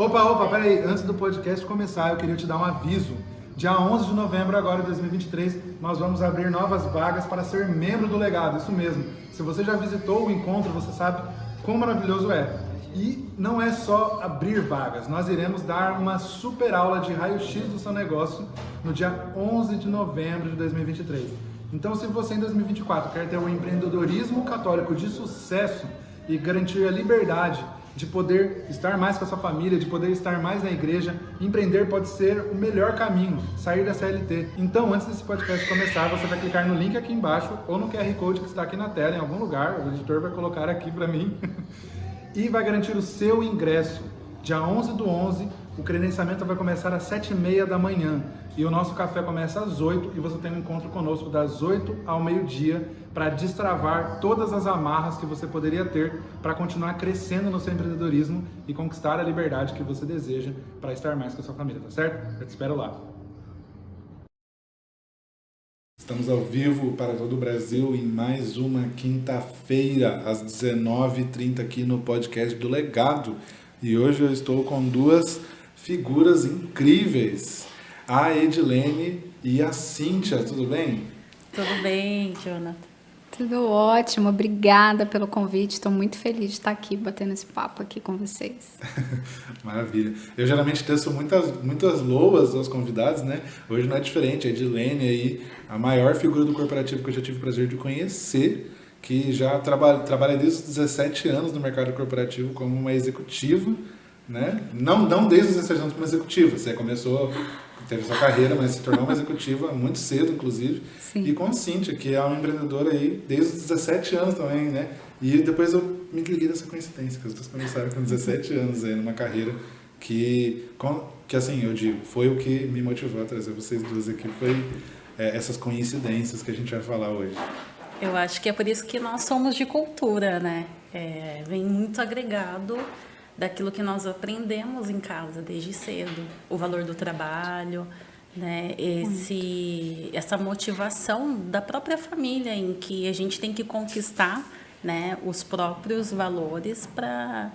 Opa, peraí. Antes do podcast começar, eu queria te dar um aviso. Dia 11 de novembro agora de 2023, nós vamos abrir novas vagas para ser membro do Legado. Isso mesmo. Se você já visitou o encontro, você sabe quão maravilhoso é. E não é só abrir vagas. Nós iremos dar uma super aula de raio-x do seu negócio no dia 11 de novembro de 2023. Então, se você em 2024 quer ter um empreendedorismo católico de sucesso e garantir a liberdade de poder estar mais com a sua família, de poder estar mais na igreja, empreender pode ser o melhor caminho, sair da CLT. Então, antes desse podcast começar, você vai clicar no link aqui embaixo ou no QR Code que está aqui na tela, em algum lugar, o editor vai colocar aqui para mim, e vai garantir o seu ingresso. Dia 11 do 11, o credenciamento vai começar às 7h30 da manhã e o nosso café começa às 8 e você tem um encontro conosco das 8 ao meio-dia para destravar todas as amarras que você poderia ter para continuar crescendo no seu empreendedorismo e conquistar a liberdade que você deseja para estar mais com a sua família, tá certo? Eu te espero lá. Estamos ao vivo para todo o Brasil em mais uma quinta-feira, às 19h30 aqui no podcast do Legado. E hoje eu estou com duas figuras incríveis, a Edilene e a Cíntia. Tudo bem? Tudo bem, Jonathan. Tudo ótimo, obrigada pelo convite. Estou muito feliz de estar aqui batendo esse papo aqui com vocês. Maravilha. Eu geralmente teço muitas loas aos convidados, né? Hoje não é diferente. A Edilene aí, a maior figura do corporativo que eu já tive o prazer de conhecer, que já trabalha desde os 17 anos no mercado corporativo como uma executiva, né? Não desde os 17 anos como executiva. Você começou, teve sua carreira, mas se tornou uma executiva muito cedo, inclusive. Sim. E com a Cíntia, que é uma empreendedora aí desde os 17 anos também, né? E depois eu me liguei dessa coincidência, que as duas começaram com 17 anos aí numa carreira que assim, eu digo, foi o que me motivou a trazer vocês duas aqui, foi essas coincidências que a gente vai falar hoje. Eu acho que é por isso que nós somos de cultura, né? Vem muito agregado daquilo que nós aprendemos em casa desde cedo. O valor do trabalho, né? Essa motivação da própria família em que a gente tem que conquistar, né, os próprios valores para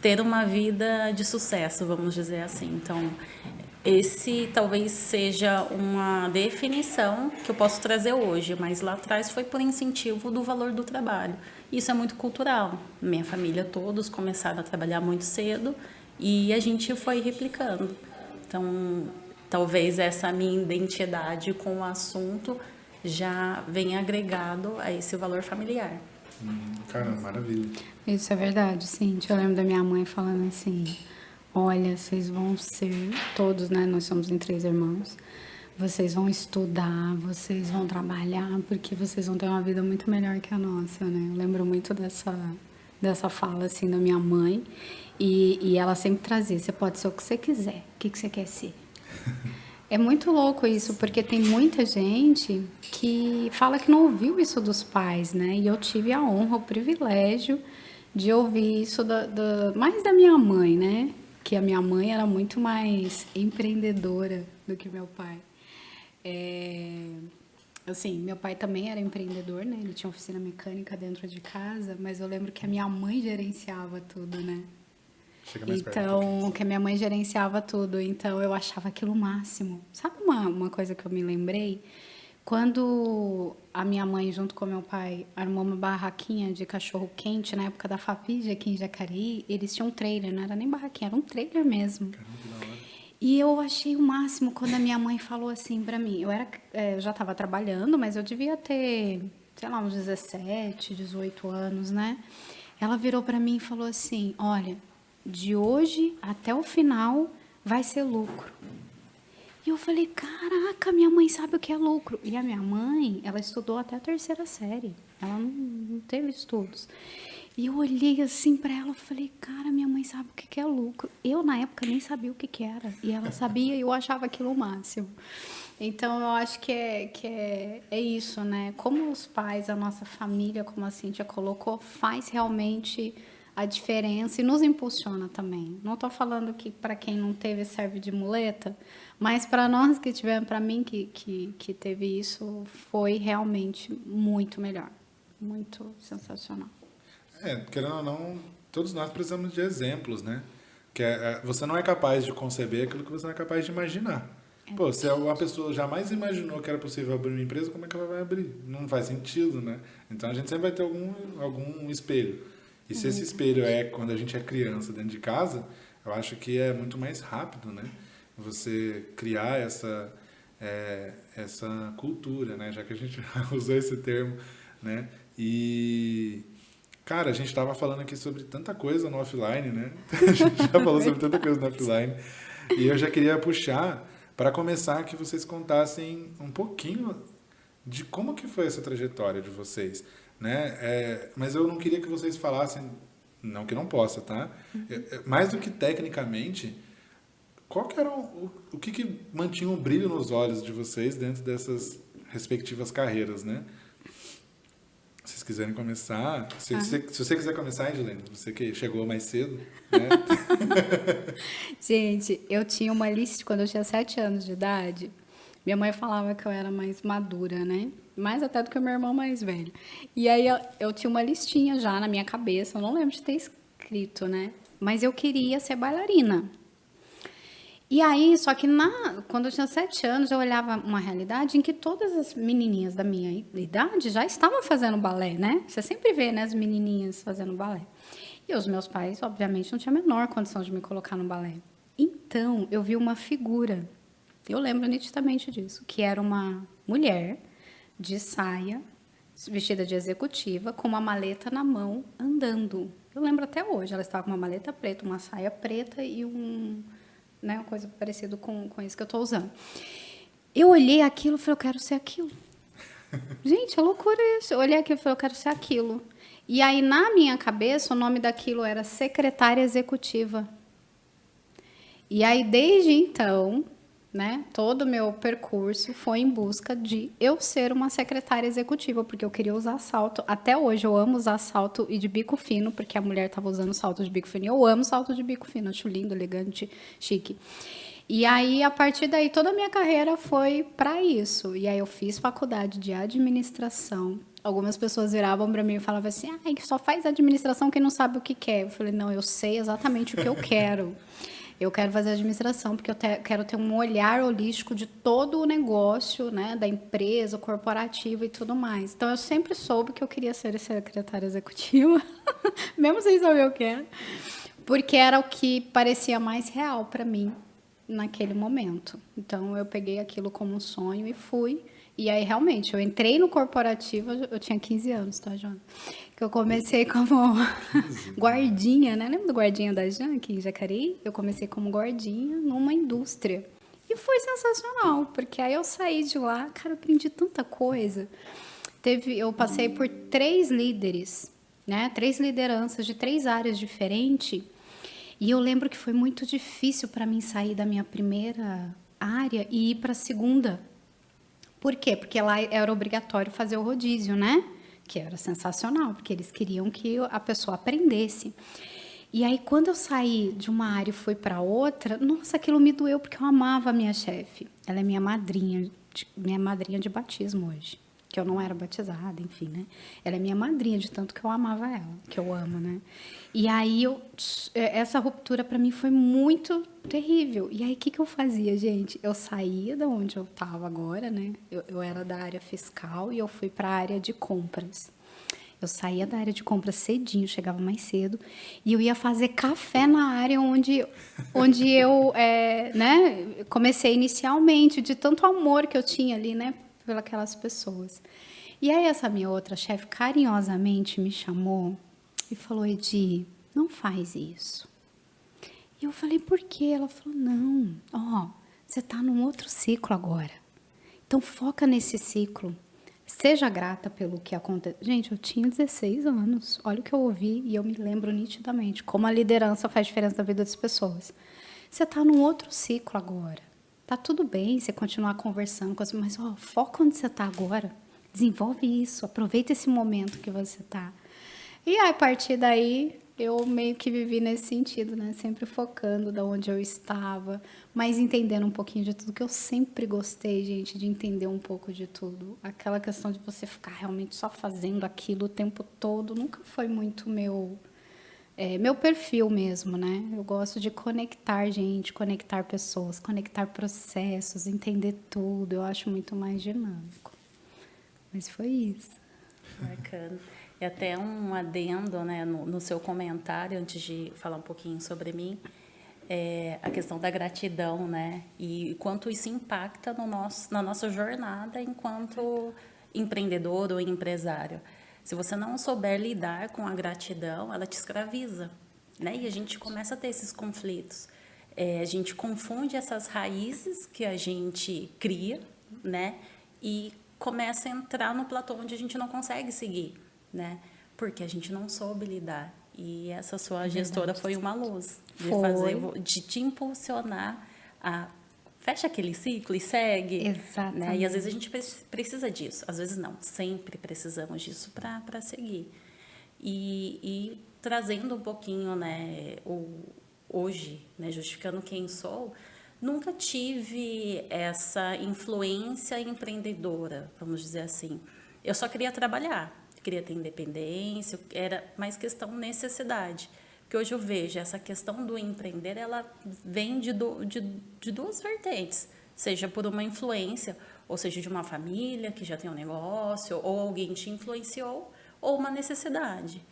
ter uma vida de sucesso, vamos dizer assim. Então, esse talvez seja uma definição que eu posso trazer hoje, mas lá atrás foi por incentivo do valor do trabalho. Isso é muito cultural. Minha família, todos começaram a trabalhar muito cedo e a gente foi replicando. Então, talvez essa minha identidade com o assunto já venha agregado a esse valor familiar. Caramba, maravilha. Isso é verdade, sim. Eu lembro da minha mãe falando assim: olha, vocês vão ser, todos, né? Nós somos em 3 irmãos. Vocês vão estudar, vocês vão trabalhar, porque vocês vão ter uma vida muito melhor que a nossa, né? Eu lembro muito dessa fala, assim, da minha mãe. E ela sempre trazia: você pode ser o que você quiser. O que você quer ser? É muito louco isso, porque tem muita gente que fala que não ouviu isso dos pais, né? E eu tive a honra, o privilégio de ouvir isso mais da minha mãe, né? Que a minha mãe era muito mais empreendedora do que meu pai. Assim, meu pai também era empreendedor, né? Ele tinha oficina mecânica dentro de casa, mas eu lembro que a minha mãe gerenciava tudo, né? Chega mais perto. Então, que a minha mãe gerenciava tudo, então eu achava aquilo o máximo. Sabe uma coisa que eu me lembrei? Quando a minha mãe, junto com meu pai, armou uma barraquinha de cachorro-quente na época da Fapige aqui em Jacareí, eles tinham um trailer, não era nem barraquinha, era um trailer mesmo. Caramba, que da hora. E eu achei o máximo quando a minha mãe falou assim pra mim. Eu já estava trabalhando, mas eu devia ter, sei lá, uns 17, 18 anos, né? Ela virou pra mim e falou assim: olha, de hoje até o final vai ser lucro. E eu falei: caraca, minha mãe sabe o que é lucro. E a minha mãe, ela estudou até a 3ª série. Ela não teve estudos. E eu olhei assim para ela e falei: cara, minha mãe sabe o que é lucro. Eu, na época, nem sabia o que era. E ela sabia e eu achava aquilo o máximo. Então, eu acho que é isso, né? Como os pais, a nossa família, como a Cíntia colocou, faz realmente a diferença e nos impulsiona também. Não estou falando que para quem não teve serve de muleta, mas para nós que tivemos, para mim que teve isso, foi realmente muito melhor. Muito sensacional. Querendo ou não, todos nós precisamos de exemplos, né? você não é capaz de conceber aquilo que você não é capaz de imaginar. Pô, se a pessoa jamais imaginou que era possível abrir uma empresa, como é que ela vai abrir? Não faz sentido, né? Então a gente sempre vai ter algum espelho. E se esse espelho é quando a gente é criança dentro de casa, eu acho que é muito mais rápido, né? Você criar essa cultura, né? Já que a gente usou esse termo, né? E, cara, a gente estava falando aqui sobre tanta coisa no offline, né? A gente já falou sobre tanta coisa no offline. E eu já queria puxar para começar que vocês contassem um pouquinho de como que foi essa trajetória de vocês, né? Mas eu não queria que vocês falassem, não que não possa, tá? Mais do que tecnicamente, qual que era o que mantinha um brilho nos olhos de vocês dentro dessas respectivas carreiras, né? Se vocês quiserem começar, se você quiser começar, Edilene, você que chegou mais cedo, né? Gente, eu tinha uma lista quando eu tinha 7 anos de idade. Minha mãe falava que eu era mais madura, né? Mais até do que o meu irmão mais velho. E aí eu tinha uma listinha já na minha cabeça, eu não lembro de ter escrito, né? Mas eu queria ser bailarina. E aí, só que quando eu tinha 7 anos, eu olhava uma realidade em que todas as menininhas da minha idade já estavam fazendo balé, né? Você sempre vê, né, as menininhas fazendo balé. E os meus pais, obviamente, não tinham a menor condição de me colocar no balé. Então, eu vi uma figura, eu lembro nitidamente disso, que era uma mulher de saia, vestida de executiva, com uma maleta na mão, andando. Eu lembro até hoje, ela estava com uma maleta preta, uma saia preta e né, uma coisa parecida com isso que eu estou usando. Eu olhei aquilo e falei, eu quero ser aquilo. Gente, é loucura isso. Eu olhei aquilo e falei, eu quero ser aquilo. E aí, na minha cabeça, o nome daquilo era secretária executiva. E aí, desde então, né, todo o meu percurso foi em busca de eu ser uma secretária executiva, porque eu queria usar salto. Até hoje eu amo usar salto e de bico fino, porque a mulher estava usando salto de bico fino. Eu amo salto de bico fino, acho lindo, elegante, chique. E aí, a partir daí, toda a minha carreira foi para isso. E aí eu fiz faculdade de administração. Algumas pessoas viravam para mim e falavam assim, só faz administração quem não sabe o que quer. Eu falei, não, eu sei exatamente o que eu quero. Eu quero fazer administração porque eu quero ter um olhar holístico de todo o negócio, né, da empresa, corporativo e tudo mais. Então, eu sempre soube que eu queria ser secretária executiva, mesmo sem saber o que era, porque era o que parecia mais real para mim naquele momento. Então, eu peguei aquilo como um sonho e fui. E aí, realmente, eu entrei no corporativo, eu tinha 15 anos, tá, Joana? Que eu comecei como guardinha, né? Lembra do guardinha da Janque, em Jacareí? Eu comecei como guardinha numa indústria. E foi sensacional, porque aí eu saí de lá, cara, eu aprendi tanta coisa. Eu passei por 3 líderes, né? 3 lideranças de 3 áreas diferentes. E eu lembro que foi muito difícil para mim sair da minha primeira área e ir para a segunda. Por quê? Porque lá era obrigatório fazer o rodízio, né? Que era sensacional, porque eles queriam que a pessoa aprendesse. E aí, quando eu saí de uma área e fui para outra, nossa, aquilo me doeu, porque eu amava a minha chefe. Ela é minha madrinha de batismo hoje. Que eu não era batizada, enfim, né? Ela é minha madrinha, de tanto que eu amava ela, que eu amo, né? E aí, essa ruptura para mim foi muito terrível. E aí, o que eu fazia, gente? Eu saía de onde eu estava agora, né? Eu era da área fiscal e eu fui para a área de compras. Eu saía da área de compras cedinho, chegava mais cedo, e eu ia fazer café na área onde eu né, comecei inicialmente, de tanto amor que eu tinha ali, né, pelas pessoas. E aí essa minha outra chefe carinhosamente me chamou e falou, Edi, não faz isso. E eu falei, por quê? Ela falou, não, você está num outro ciclo agora. Então foca nesse ciclo. Seja grata pelo que aconteceu. Gente, eu tinha 16 anos. Olha o que eu ouvi e eu me lembro nitidamente como a liderança faz diferença na vida das pessoas. Você está num outro ciclo agora. Tá tudo bem você continuar conversando com as mas foca onde você está agora. Desenvolve isso. Aproveita esse momento que você está. E aí, a partir daí, eu meio que vivi nesse sentido, né? Sempre focando da onde eu estava, mas entendendo um pouquinho de tudo, que eu sempre gostei, gente, de entender um pouco de tudo. Aquela questão de você ficar realmente só fazendo aquilo o tempo todo, nunca foi muito meu perfil mesmo, né? Eu gosto de conectar gente, conectar pessoas, conectar processos, entender tudo. Eu acho muito mais dinâmico. Mas foi isso. Bacana. E até um adendo, né, no seu comentário, antes de falar um pouquinho sobre mim, a questão da gratidão, né? E quanto isso impacta na nossa jornada enquanto empreendedor ou empresário. Se você não souber lidar com a gratidão, ela te escraviza, né? E a gente começa a ter esses conflitos. A gente confunde essas raízes que a gente cria, né? E começa a entrar no platô onde a gente não consegue seguir, né? Porque a gente não soube lidar. E essa sua gestora foi uma luz de te impulsionar a fecha aquele ciclo e segue. Exatamente. Né? E às vezes a gente precisa disso, às vezes não, sempre precisamos disso para seguir. E trazendo um pouquinho, né, hoje, né, justificando quem sou, nunca tive essa influência empreendedora, vamos dizer assim. Eu só queria trabalhar, queria ter independência, era mais questão necessidade. Porque hoje eu vejo essa questão do empreender, ela vem de duas vertentes, seja por uma influência, ou seja, de uma família que já tem um negócio, ou alguém te influenciou, ou uma necessidade.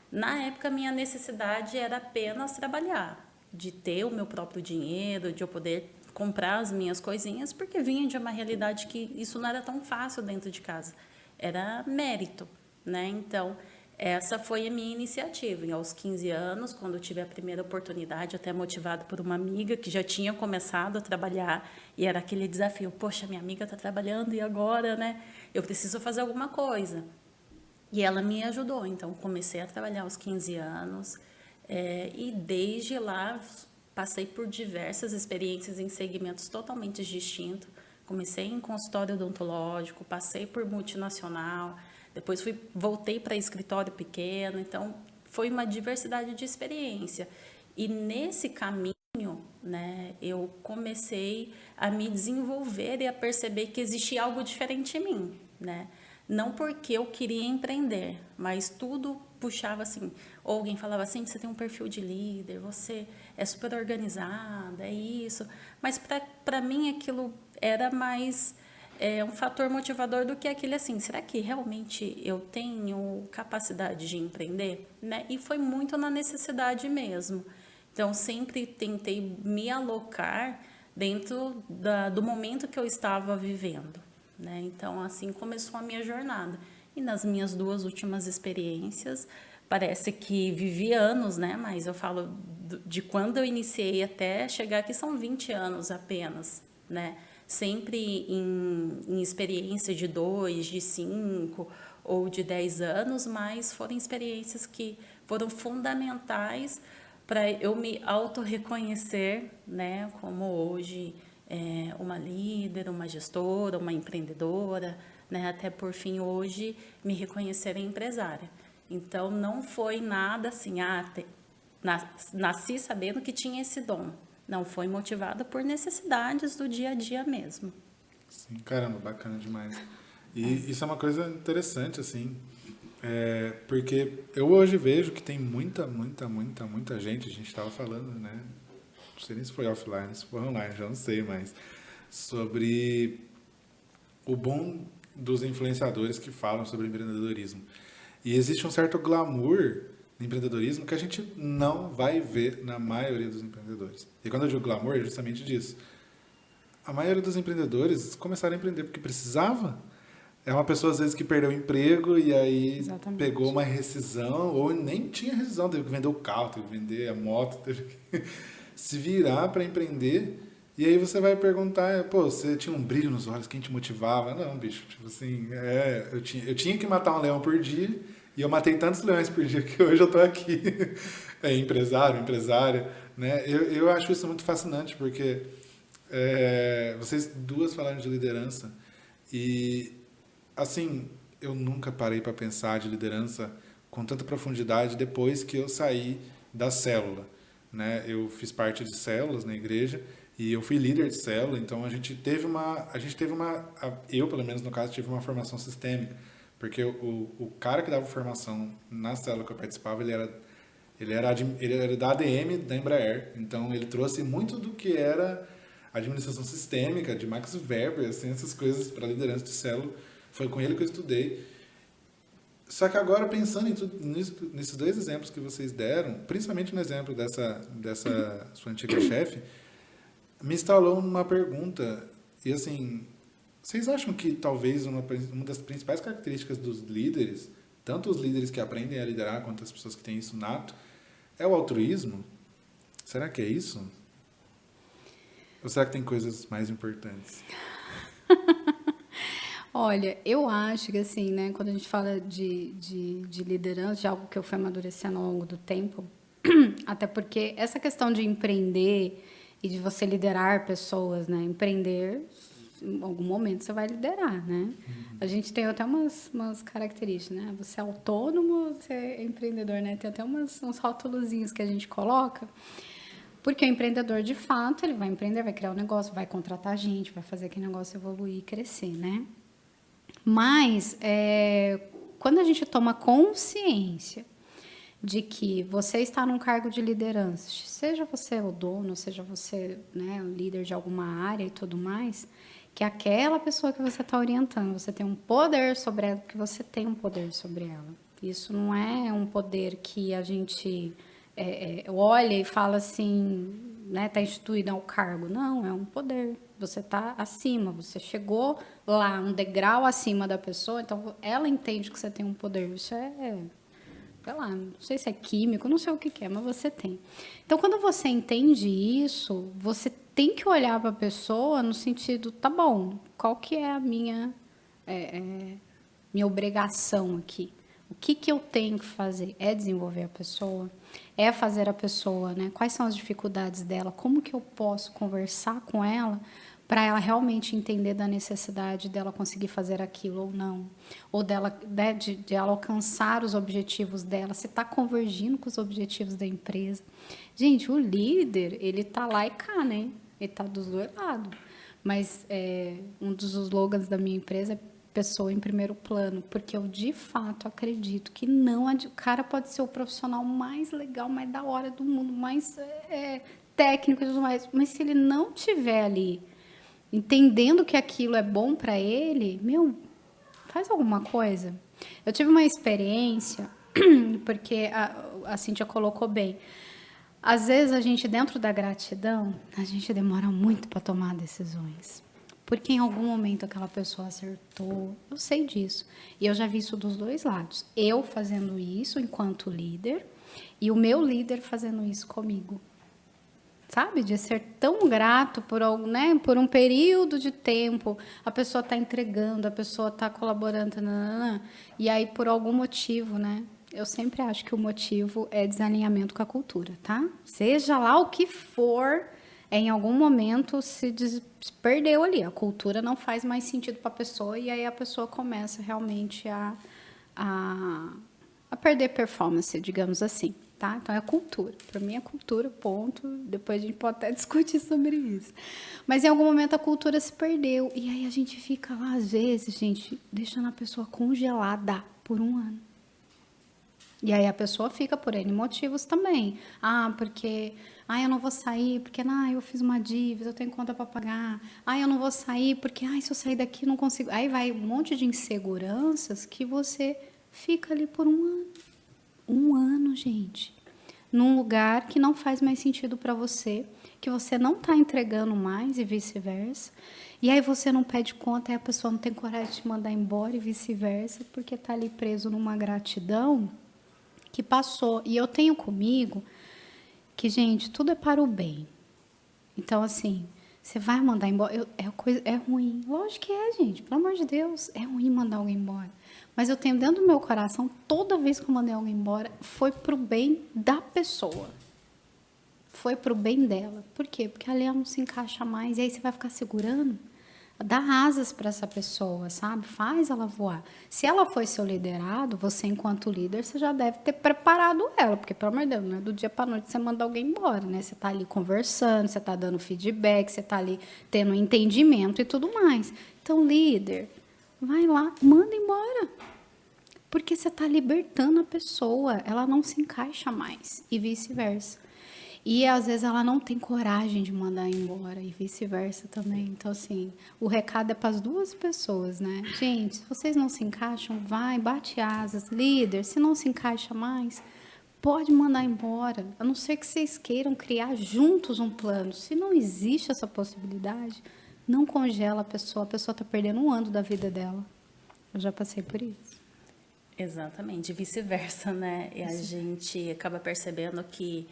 Na época, minha necessidade era apenas trabalhar, de ter o meu próprio dinheiro, de eu poder comprar as minhas coisinhas, porque vinha de uma realidade que isso não era tão fácil dentro de casa, era mérito, né? Então, essa foi a minha iniciativa. E aos 15 anos, quando eu tive a primeira oportunidade, até motivada por uma amiga que já tinha começado a trabalhar, e era aquele desafio, poxa, minha amiga está trabalhando e agora, né? Eu preciso fazer alguma coisa. E ela me ajudou, então comecei a trabalhar aos 15 anos, e desde lá passei por diversas experiências em segmentos totalmente distintos. Comecei em consultório odontológico, passei por multinacional, depois voltei para escritório pequeno, então foi uma diversidade de experiência. E nesse caminho, né, eu comecei a me desenvolver e a perceber que existia algo diferente em mim, né? Não porque eu queria empreender, mas tudo puxava assim, ou alguém falava assim, você tem um perfil de líder, você é super organizada, é isso. Mas para mim aquilo era mais um fator motivador do que aquele assim, será que realmente eu tenho capacidade de empreender? Né? E foi muito na necessidade mesmo. Então, sempre tentei me alocar dentro do momento que eu estava vivendo. Né? Então, assim começou a minha jornada. E nas minhas 2 últimas experiências, parece que vivi anos, né? Mas eu falo de quando eu iniciei até chegar aqui são 20 anos apenas, né? Sempre em experiência de 2, de 5 ou de 10 anos, mas foram experiências que foram fundamentais para eu me auto-reconhecer, né? Como hoje uma líder, uma gestora, uma empreendedora, né? Até por fim hoje me reconhecer empresária. Então não foi nada assim, nasci sabendo que tinha esse dom. Não, foi motivada por necessidades do dia a dia mesmo. Sim, caramba, bacana demais. E isso é uma coisa interessante, assim, porque eu hoje vejo que tem muita gente, a gente estava falando, né? Não sei nem se foi offline, se foi online, já não sei, mas sobre o bom dos influenciadores que falam sobre empreendedorismo. E existe um certo glamour no empreendedorismo que a gente não vai ver na maioria dos empreendedores. E quando eu digo glamour, é justamente disso. A maioria dos empreendedores começaram a empreender porque precisava. É uma pessoa, às vezes, que perdeu o emprego e aí pegou uma rescisão, ou nem tinha rescisão, teve que vender o carro, teve que vender a moto, teve que se virar para empreender. E aí você vai perguntar, pô, você tinha um brilho nos olhos, quem te motivava? Não, bicho, tipo assim, eu tinha que matar um leão por dia, e eu matei tantos leões por dia que hoje eu tô aqui. Empresário, empresária, né? Eu acho isso muito fascinante, porque vocês duas falaram de liderança, e, assim, eu nunca parei para pensar de liderança com tanta profundidade depois que eu saí da célula, né? Eu fiz parte de células na igreja, e eu fui líder de célula, então eu, pelo menos no caso, tive uma formação sistêmica, porque o cara que dava formação na célula que eu participava, Ele era da ADM da Embraer, então ele trouxe muito do que era administração sistêmica, de Max Weber, assim, essas coisas para liderança de célula. Foi com ele que eu estudei. Só que agora, pensando nesses dois exemplos que vocês deram, principalmente no exemplo dessa sua antiga chefe, me instalou uma pergunta. E assim, vocês acham que talvez uma das principais características dos líderes, tanto os líderes que aprendem a liderar quanto as pessoas que têm isso nato, é o altruísmo? Será que é isso? Ou será que tem coisas mais importantes? Olha, eu acho que assim, né, quando a gente fala de liderança, de algo que eu fui amadurecendo ao longo do tempo, até porque essa questão de empreender e de você liderar pessoas, né, empreender, em algum momento você vai liderar, né? A gente tem até umas características, né? Você é autônomo, você é empreendedor, né? Tem até uns rótulozinhos que a gente coloca. Porque o empreendedor, de fato, ele vai empreender, vai criar um negócio, vai contratar gente, vai fazer aquele negócio evoluir e crescer, né? Mas, quando a gente toma consciência de que você está num cargo de liderança, seja você o dono, seja você, né, o líder de alguma área e tudo mais, que aquela pessoa que você está orientando, você tem um poder sobre ela, que você tem um poder sobre ela. Isso não é um poder que a gente olha e fala assim, né, está instituído ao cargo. Não, é um poder. Você está acima, você chegou lá, um degrau acima da pessoa, então ela entende que você tem um poder. Isso sei lá, não sei se é químico, não sei o que é, mas você tem. Então, quando você entende isso, você tem que olhar para a pessoa no sentido, tá bom, qual que é a minha obrigação aqui? O que eu tenho que fazer? É desenvolver a pessoa? É fazer a pessoa, né? Quais são as dificuldades dela? Como que eu posso conversar com ela para ela realmente entender da necessidade dela conseguir fazer aquilo ou não? Ou dela, né, de ela alcançar os objetivos dela, se está convergindo com os objetivos da empresa. Gente, o líder, ele está lá e cá, né? Ele está dos dois lados. Mas um dos slogans da minha empresa é pessoa em primeiro plano, porque eu de fato acredito que não o cara pode ser o profissional mais legal, mais da hora do mundo, mais técnico e tudo mais, mas se ele não tiver ali entendendo que aquilo é bom para ele, faz alguma coisa. Eu tive uma experiência, porque a Cíntia colocou bem, às vezes a gente, dentro da gratidão, a gente demora muito para tomar decisões. Porque em algum momento aquela pessoa acertou, eu sei disso. E eu já vi isso dos dois lados. Eu fazendo isso enquanto líder e o meu líder fazendo isso comigo. Sabe? De ser tão grato por um período de tempo, a pessoa está entregando, a pessoa está colaborando, e aí por algum motivo, né? Eu sempre acho que o motivo é desalinhamento com a cultura, tá? Seja lá o que for, em algum momento se perdeu ali. A cultura não faz mais sentido para a pessoa e aí a pessoa começa realmente a perder performance, digamos assim. Tá? Então, é a cultura. Para mim, é cultura, ponto. Depois a gente pode até discutir sobre isso. Mas, em algum momento, a cultura se perdeu. E aí, a gente fica lá, às vezes, gente, deixando a pessoa congelada por um ano. E aí, a pessoa fica por N motivos também. Porque eu não vou sair, porque eu fiz uma dívida, eu tenho conta para pagar. Eu não vou sair, porque se eu sair daqui, não consigo. Aí vai um monte de inseguranças que você fica ali por um ano. Um ano, gente, num lugar que não faz mais sentido para você, que você não está entregando mais e vice-versa. E aí você não pede conta e a pessoa não tem coragem de te mandar embora e vice-versa, porque está ali preso numa gratidão que passou. E eu tenho comigo que, gente, tudo é para o bem. Então, assim, você vai mandar embora, é ruim. Lógico que é, gente, pelo amor de Deus, é ruim mandar alguém embora. Mas eu tenho dentro do meu coração, toda vez que eu mandei alguém embora, foi pro bem da pessoa. Foi pro bem dela. Por quê? Porque ali ela não se encaixa mais. E aí você vai ficar segurando. Dá asas para essa pessoa, sabe? Faz ela voar. Se ela foi seu liderado, você, enquanto líder, você já deve ter preparado ela. Porque, pelo amor de Deus, não é do dia para noite você manda alguém embora, né? Você tá ali conversando, você tá dando feedback, você tá ali tendo entendimento e tudo mais. Então, líder, vai lá, manda embora. Porque você está libertando a pessoa, ela não se encaixa mais, e vice-versa. E às vezes ela não tem coragem de mandar embora, e vice-versa também. Então, assim, o recado é para as duas pessoas, né? Gente, se vocês não se encaixam, vai, bate asas. Líder, se não se encaixa mais, pode mandar embora. A não ser que vocês queiram criar juntos um plano. Se não existe essa possibilidade, não congela a pessoa está perdendo um ano da vida dela. Eu já passei por isso. Exatamente, e vice-versa, né? E a gente acaba percebendo que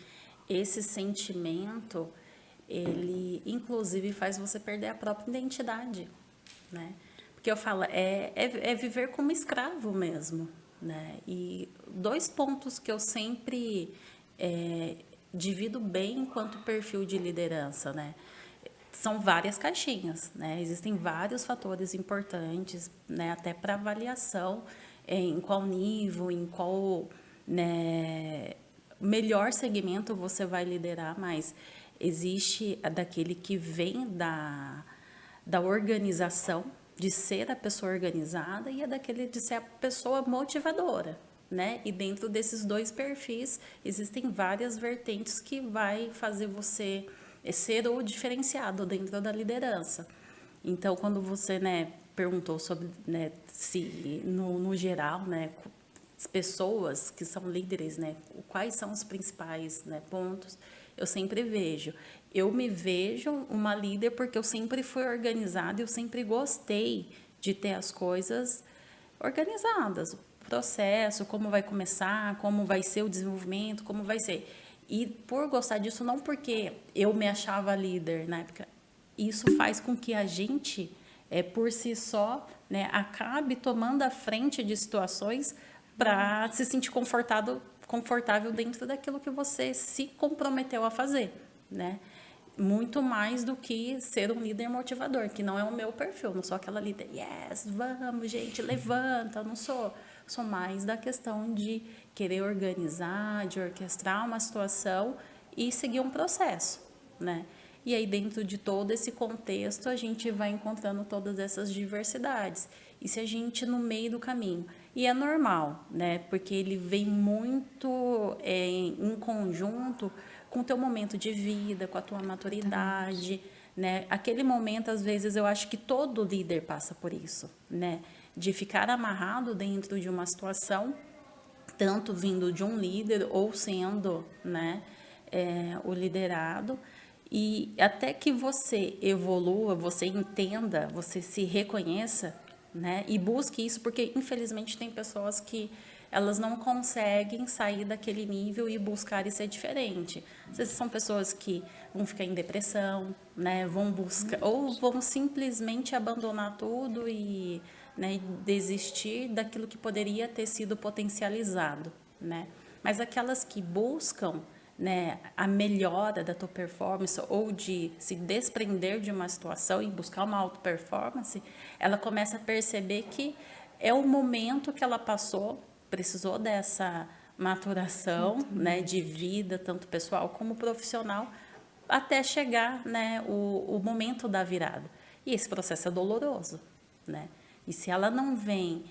esse sentimento, ele inclusive faz você perder a própria identidade, né? Porque eu falo, é viver como escravo mesmo, né? E 2 pontos que eu sempre divido bem enquanto perfil de liderança, né? São várias caixinhas, né? Existem vários fatores importantes, né? Até para avaliação, em qual nível, em qual, né, melhor segmento você vai liderar, mas existe daquele que vem da organização, de ser a pessoa organizada, e é daquele de ser a pessoa motivadora, né? E dentro desses 2 perfis, existem várias vertentes que vai fazer você ser o diferenciado dentro da liderança. Então, quando você, né, perguntou sobre, né, se no geral, né, as pessoas que são líderes, né, quais são os principais, né, pontos, eu sempre vejo. Eu me vejo uma líder porque eu sempre fui organizada, eu sempre gostei de ter as coisas organizadas, o processo, como vai começar, como vai ser o desenvolvimento, como vai ser. E por gostar disso, não porque eu me achava líder na época, isso faz com que a gente, por si só, né, acabe tomando a frente de situações para se sentir confortável dentro daquilo que você se comprometeu a fazer, né? Muito mais do que ser um líder motivador, que não é o meu perfil, não sou aquela líder, yes, vamos, gente, levanta, não sou. Sou mais da questão de querer organizar, de orquestrar uma situação e seguir um processo, né? E aí, dentro de todo esse contexto, a gente vai encontrando todas essas diversidades. E se a gente, no meio do caminho, e é normal, né? Porque ele vem muito em conjunto com o teu momento de vida, com a tua maturidade, né? Aquele momento, às vezes, eu acho que todo líder passa por isso, né? De ficar amarrado dentro de uma situação, tanto vindo de um líder ou sendo, né, o liderado, e até que você evolua, você entenda, você se reconheça, né, e busque isso, porque infelizmente tem pessoas que elas não conseguem sair daquele nível e buscar e ser diferente. Às vezes são pessoas que vão ficar em depressão, né, vão buscar, ou vão simplesmente abandonar tudo e, né, desistir daquilo que poderia ter sido potencializado, né? Mas aquelas que buscam, né, a melhora da tua performance ou de se desprender de uma situação e buscar uma auto performance, ela começa a perceber que é o momento que ela passou, precisou dessa maturação, né, de vida, tanto pessoal como profissional, até chegar, né, o momento da virada. E esse processo é doloroso, né? E se ela não vem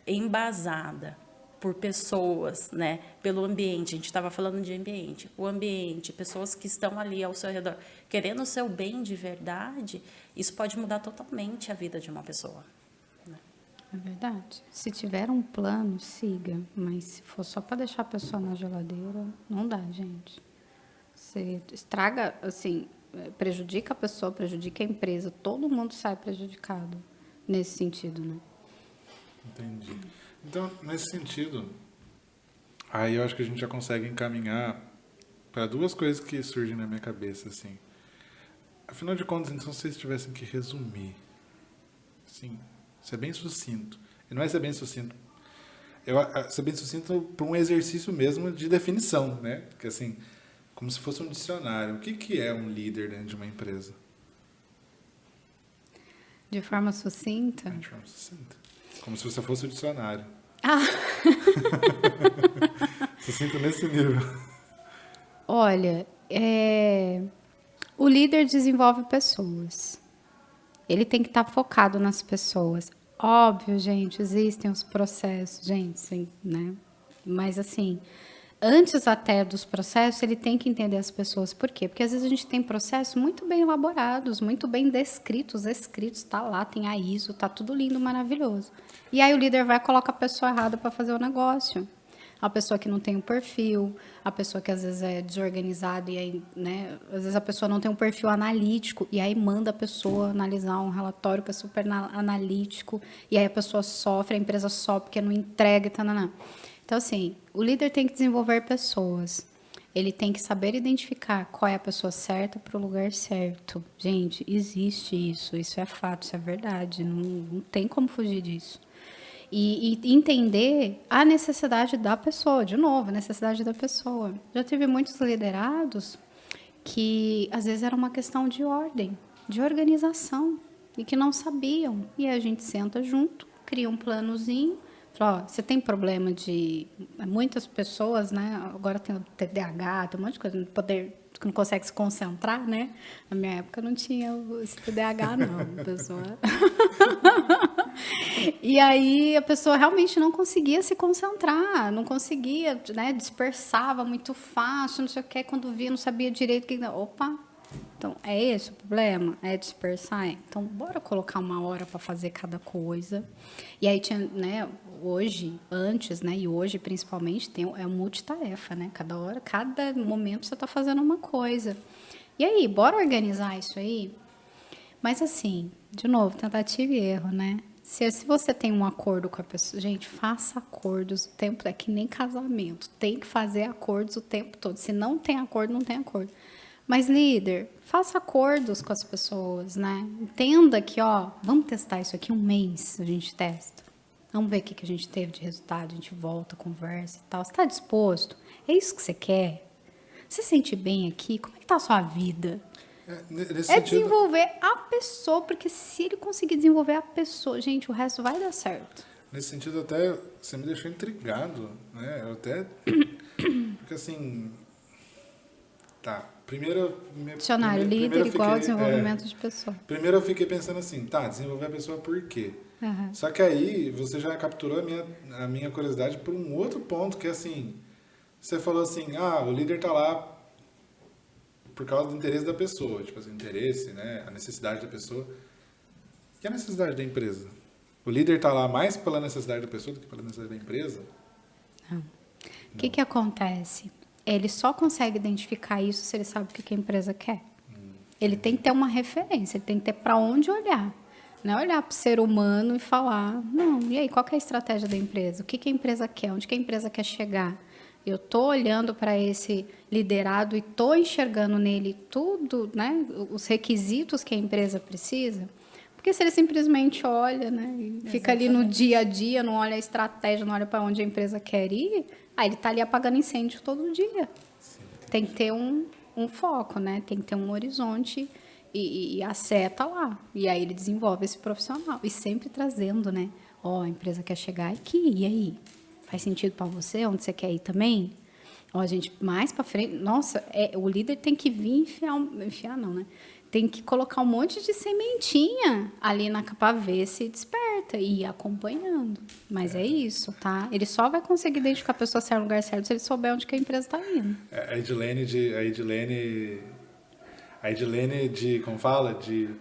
embasada por pessoas, né, pelo ambiente, a gente estava falando de ambiente, o ambiente, pessoas que estão ali ao seu redor, querendo o seu bem de verdade, isso pode mudar totalmente a vida de uma pessoa. Né? É verdade. Se tiver um plano, siga, mas se for só para deixar a pessoa na geladeira, não dá, gente. Você estraga, assim, prejudica a pessoa, prejudica a empresa, todo mundo sai prejudicado nesse sentido, né? Entendi. Então, nesse sentido, aí eu acho que a gente já consegue encaminhar para 2 coisas que surgem na minha cabeça, assim. Afinal de contas, então, se vocês tivessem que resumir, assim, ser bem sucinto. E não é ser bem sucinto. Ser bem sucinto para um exercício mesmo de definição, né? Porque, assim, como se fosse um dicionário. O que é um líder dentro de uma empresa? De forma sucinta? De forma sucinta. Como se você fosse o dicionário. Ah! Sucinto nesse nível. Olha, o líder desenvolve pessoas. Ele tem que estar focado nas pessoas. Óbvio, gente, existem os processos, gente, sim, né? Mas assim, antes até dos processos, ele tem que entender as pessoas. Por quê? Porque às vezes a gente tem processos muito bem elaborados, muito bem descritos, escritos, tá lá, tem a ISO, tá tudo lindo, maravilhoso. E aí o líder vai e coloca a pessoa errada para fazer o negócio. A pessoa que não tem um perfil, a pessoa que às vezes é desorganizada e aí, né, às vezes a pessoa não tem um perfil analítico e aí manda a pessoa analisar um relatório que é super analítico e aí a pessoa sofre, a empresa sofre porque não entrega e tal. Então, assim, o líder tem que desenvolver pessoas. Ele tem que saber identificar qual é a pessoa certa para o lugar certo. Gente, existe isso. Isso é fato, isso é verdade. Não tem como fugir disso. E entender a necessidade da pessoa. De novo, a necessidade da pessoa. Já tive muitos liderados que, às vezes, era uma questão de ordem, de organização, e que não sabiam. E a gente senta junto, cria um planozinho. Ó, você tem problema de... Muitas pessoas, né? Agora tem o TDAH, tem um monte de coisa, poder que não consegue se concentrar, né? Na minha época não tinha esse TDAH, não, pessoa. E aí a pessoa realmente não conseguia se concentrar, não conseguia, né? Dispersava muito fácil, não sei o que, quando via, não sabia direito o que... Opa! Então, é esse o problema? É dispersar? Então, bora colocar uma hora para fazer cada coisa. E aí tinha, né, hoje, antes, né, e hoje principalmente, é multitarefa, né? Cada hora, cada momento você está fazendo uma coisa. E aí, bora organizar isso aí? Mas assim, de novo, tentativa e erro, né? Se você tem um acordo com a pessoa, gente, faça acordos o tempo, é que nem casamento, tem que fazer acordos o tempo todo. Se não tem acordo, não tem acordo. Mas, líder, faça acordos com as pessoas, né? Entenda que, ó, vamos testar isso aqui um mês, a gente testa. Vamos ver o que a gente teve de resultado, a gente volta, conversa e tal. Você está disposto? É isso que você quer? Você se sente bem aqui? Como é que tá a sua vida? Desenvolver a pessoa, porque se ele conseguir desenvolver a pessoa, gente, o resto vai dar certo. Nesse sentido, até, você me deixou intrigado, né? Eu até... Porque, assim... Tá, Dicionário, líder igual desenvolvimento de pessoa. Primeiro eu fiquei pensando assim, tá, desenvolver a pessoa por quê? Uhum. Só que aí você já capturou a minha curiosidade por um outro ponto, que é assim, você falou assim, o líder tá lá por causa do interesse da pessoa, tipo assim, interesse, né, a necessidade da pessoa. E a necessidade da empresa? O líder tá lá mais pela necessidade da pessoa do que pela necessidade da empresa? Não. O que acontece? Ele só consegue identificar isso se ele sabe o que a empresa quer. Ele tem que ter uma referência, ele tem que ter para onde olhar. Não é olhar para o ser humano e falar, não, e aí, qual que é a estratégia da empresa? O que a empresa quer? Onde que a empresa quer chegar? Eu estou olhando para esse liderado e estou enxergando nele tudo, né, os requisitos que a empresa precisa. Porque se ele simplesmente olha, né, e fica ali no dia a dia, não olha a estratégia, não olha para onde a empresa quer ir, aí ele está ali apagando incêndio todo dia. Sim, tem que ter um foco, né? Tem que ter um horizonte e a seta lá. E aí ele desenvolve esse profissional. E sempre trazendo, né? A empresa quer chegar aqui, e aí? Faz sentido para você? Onde você quer ir também? A gente, mais para frente... Nossa, o líder tem que vir enfiar não, né? Tem que colocar um monte de sementinha ali para ver se desperta e ir acompanhando. Mas é isso, tá? Ele só vai conseguir identificar a pessoa certa no lugar certo se ele souber onde que a empresa está indo. A Edilene de, como fala? De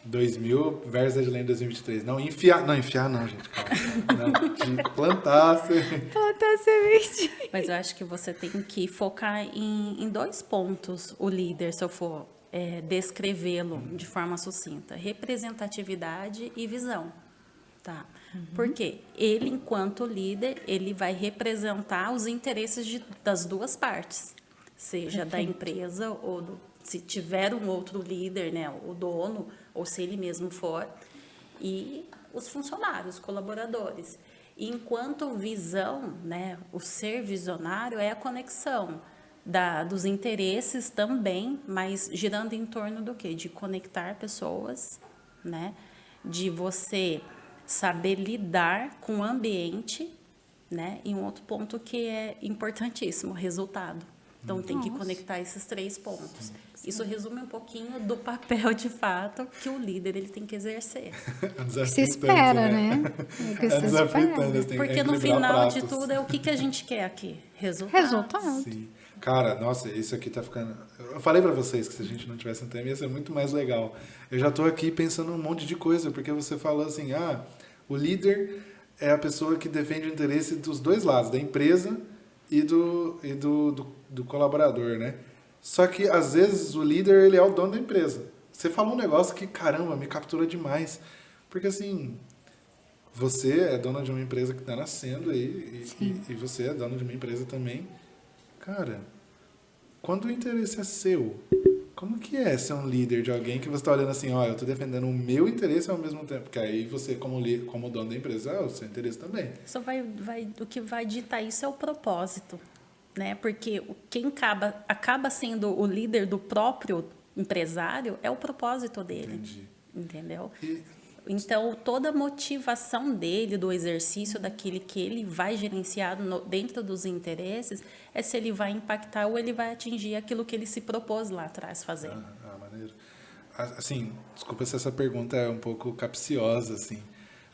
2000 versus a Edilene de 2023. Não, enfiar não, gente, calma. Não, de plantar semente. Plantar semente. Mas eu acho que você tem que focar em dois pontos, o líder, se eu for... descrevê-lo de forma sucinta, representatividade e visão, tá? Porque ele, enquanto líder, ele vai representar os interesses das duas partes, seja da empresa ou se tiver um outro líder, né, o dono, ou se ele mesmo for, e os funcionários, os colaboradores. E enquanto visão, né, o ser visionário é a conexão dos interesses também, mas girando em torno do quê? De conectar pessoas, né? De você saber lidar com o ambiente, né? E um outro ponto que é importantíssimo, resultado. Então, tem que Nossa. conectar esses 3 pontos. Isso resume um pouquinho do papel, de fato, que o líder ele tem que exercer. É um Que desafio se espera, tanto, né? É o que É se desafio espera. tanto, assim, Porque no equilibrar final de pratos. tudo, é o que a gente quer aqui? Resultado. Resultado. Sim. Cara, nossa, isso aqui tá ficando... Eu falei pra vocês que se a gente não tivesse um tema ia ser muito mais legal. Eu já tô aqui pensando um monte de coisa, porque você falou assim, o líder é a pessoa que defende o interesse dos 2 lados, da empresa e do colaborador, né? Só que, às vezes, o líder, ele é o dono da empresa. Você falou um negócio que, caramba, me captura demais. Porque, assim, você é dona de uma empresa que está nascendo aí, e você é dona de uma empresa também. Cara, quando o interesse é seu, como que é ser um líder de alguém que você está olhando assim, eu estou defendendo o meu interesse ao mesmo tempo? Porque aí você, como dono da empresa, o seu interesse também. Isso o que vai ditar isso é o propósito, né? Porque quem acaba sendo o líder do próprio empresário é o propósito dele. Entendi. Entendeu? E, Então, toda a motivação dele, do exercício daquele que ele vai gerenciar dentro dos interesses, é se ele vai impactar ou ele vai atingir aquilo que ele se propôs lá atrás fazer. maneiro. Assim, desculpa se essa pergunta é um pouco capciosa, assim,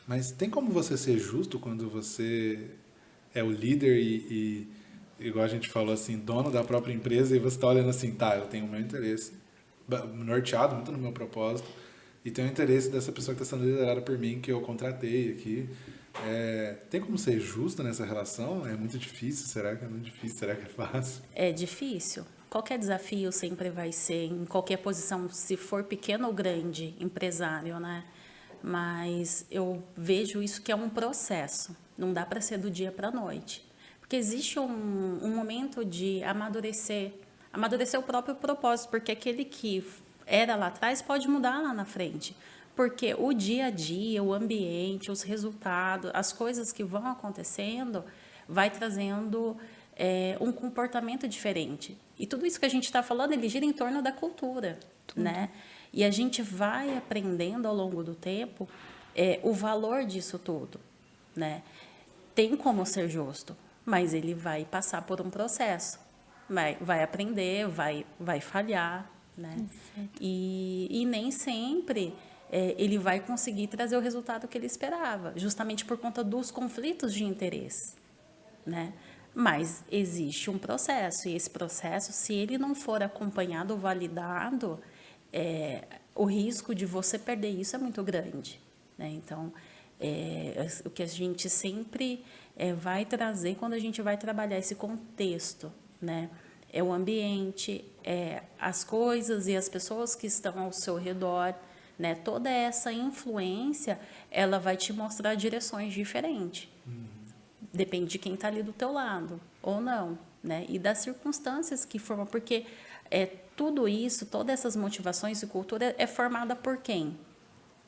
mas tem como você ser justo quando você é o líder e igual a gente falou assim, dono da própria empresa, e você está olhando assim, eu tenho o meu interesse norteado muito no meu propósito, e tenho o interesse dessa pessoa que está sendo liderada por mim, que eu contratei aqui. Tem como ser justo nessa relação? É muito difícil? Será que é muito difícil? Será que é fácil? É difícil. Qualquer desafio sempre vai ser, em qualquer posição, se for pequeno ou grande, empresário, né? Mas eu vejo isso que é um processo. Não dá para ser do dia para a noite. Porque existe um momento de amadurecer o próprio propósito, porque aquele que era lá atrás pode mudar lá na frente. Porque o dia a dia, o ambiente, os resultados, as coisas que vão acontecendo, vai trazendo um comportamento diferente. E tudo isso que a gente está falando, ele gira em torno da cultura, né? E a gente vai aprendendo ao longo do tempo o valor disso tudo, né? Tem como ser justo, mas ele vai passar por um processo. Vai aprender, vai falhar, né? E nem sempre ele vai conseguir trazer o resultado que ele esperava, justamente por conta dos conflitos de interesse, né? Mas existe um processo, e esse processo, se ele não for acompanhado ou validado, o risco de você perder isso é muito grande, né? Então, o que a gente sempre vai trazer quando a gente vai trabalhar esse contexto, né? É o ambiente, as coisas e as pessoas que estão ao seu redor, né? Toda essa influência, ela vai te mostrar direções diferentes. Depende de quem está ali do teu lado, ou não, né? E das circunstâncias que formam, porque tudo isso, todas essas motivações e cultura é formada por quem?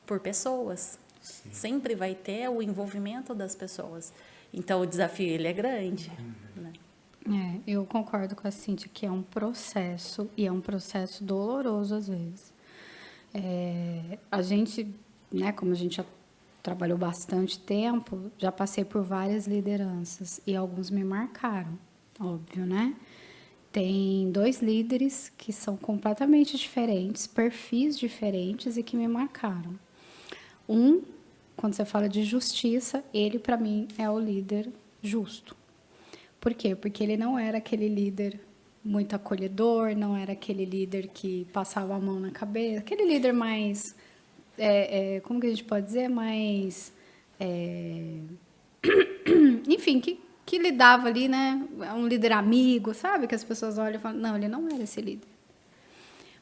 Por pessoas. Sim. Sempre vai ter o envolvimento das pessoas. Então, o desafio, ele é grande, né? Eu concordo com a Cíntia que é um processo, e é um processo doloroso às vezes. A gente, né, como a gente já trabalhou bastante tempo, já passei por várias lideranças e alguns me marcaram, óbvio, né? Tem 2 líderes que são completamente diferentes, perfis diferentes e que me marcaram. Quando você fala de justiça, ele para mim é o líder justo. Por quê? Porque ele não era aquele líder muito acolhedor, não era aquele líder que passava a mão na cabeça, aquele líder mais, como que a gente pode dizer, mais, enfim, que lidava ali, né, um líder amigo, sabe, que as pessoas olham e falam, não, ele não era esse líder.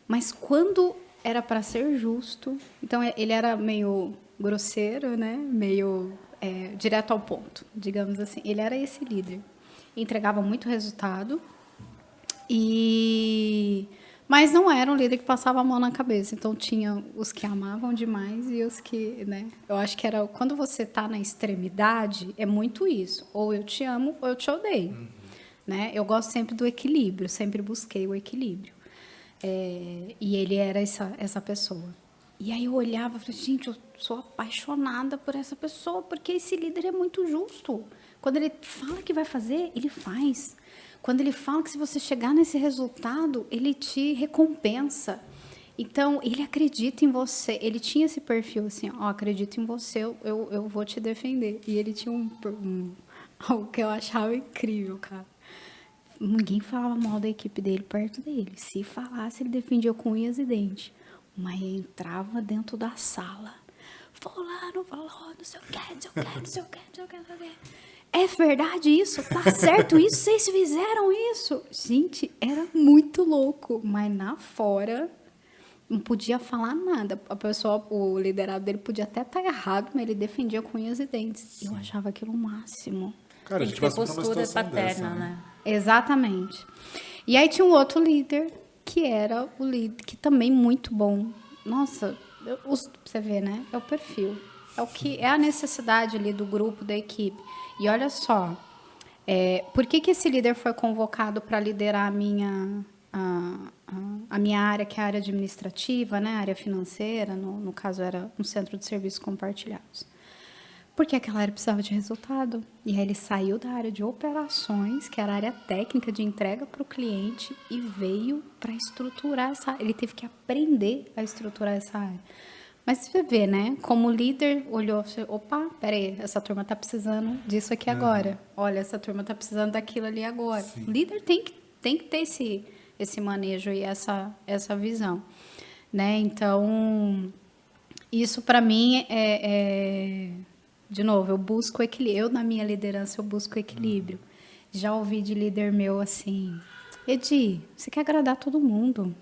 Mas quando era para ser justo, então ele era meio grosseiro, né, meio direto ao ponto, digamos assim, ele era esse líder. Entregava muito resultado, mas não era um líder que passava a mão na cabeça. Então, tinha os que amavam demais e os que, né? Eu acho que era... Quando você está na extremidade, é muito isso. Ou eu te amo, ou eu te odeio. Né? Eu gosto sempre do equilíbrio, sempre busquei o equilíbrio. E ele era essa pessoa. E aí eu olhava e falei, gente, eu sou apaixonada por essa pessoa, porque esse líder é muito justo. Quando ele fala que vai fazer, ele faz. Quando ele fala que se você chegar nesse resultado, ele te recompensa. Então, ele acredita em você. Ele tinha esse perfil assim, ó, acredito em você, eu vou te defender. E ele tinha algo que eu achava incrível, cara. Ninguém falava mal da equipe dele perto dele. Se falasse, ele defendia com unhas e dentes. Mas entrava dentro da sala. Fulano falou, não sei o que, não sei o que, não sei o que, não sei o que, não sei o que. É verdade isso? Tá certo isso? Vocês fizeram isso? Gente, era muito louco. Mas na fora, não podia falar nada. A pessoa, o liderado dele podia até estar errado, mas ele defendia com unhas e dentes. Eu achava aquilo o máximo. Cara, a Tem gente que ter passou por uma postura situação paterna, dessa, né? Exatamente. E aí tinha um outro líder, que era o líder, que também muito bom. Nossa, você vê, né? É o perfil. É o que é a necessidade ali do grupo, da equipe. E olha só, por que esse líder foi convocado para liderar a minha área, que é a área administrativa, né? A área financeira, no caso era um centro de serviços compartilhados. Porque aquela área precisava de resultado. E aí ele saiu da área de operações, que era a área técnica de entrega para o cliente, e veio para estruturar essa área. Ele teve que aprender a estruturar essa área. Mas você vê, né? Como líder, olhou, opa, peraí, essa turma está precisando disso aqui agora. Olha, essa turma está precisando daquilo ali agora. Sim. O líder tem que ter esse manejo e essa visão. Né? Então, isso para mim de novo, eu busco equilíbrio. Eu, na minha liderança, eu busco equilíbrio. Já ouvi de líder meu assim, Edi, você quer agradar todo mundo.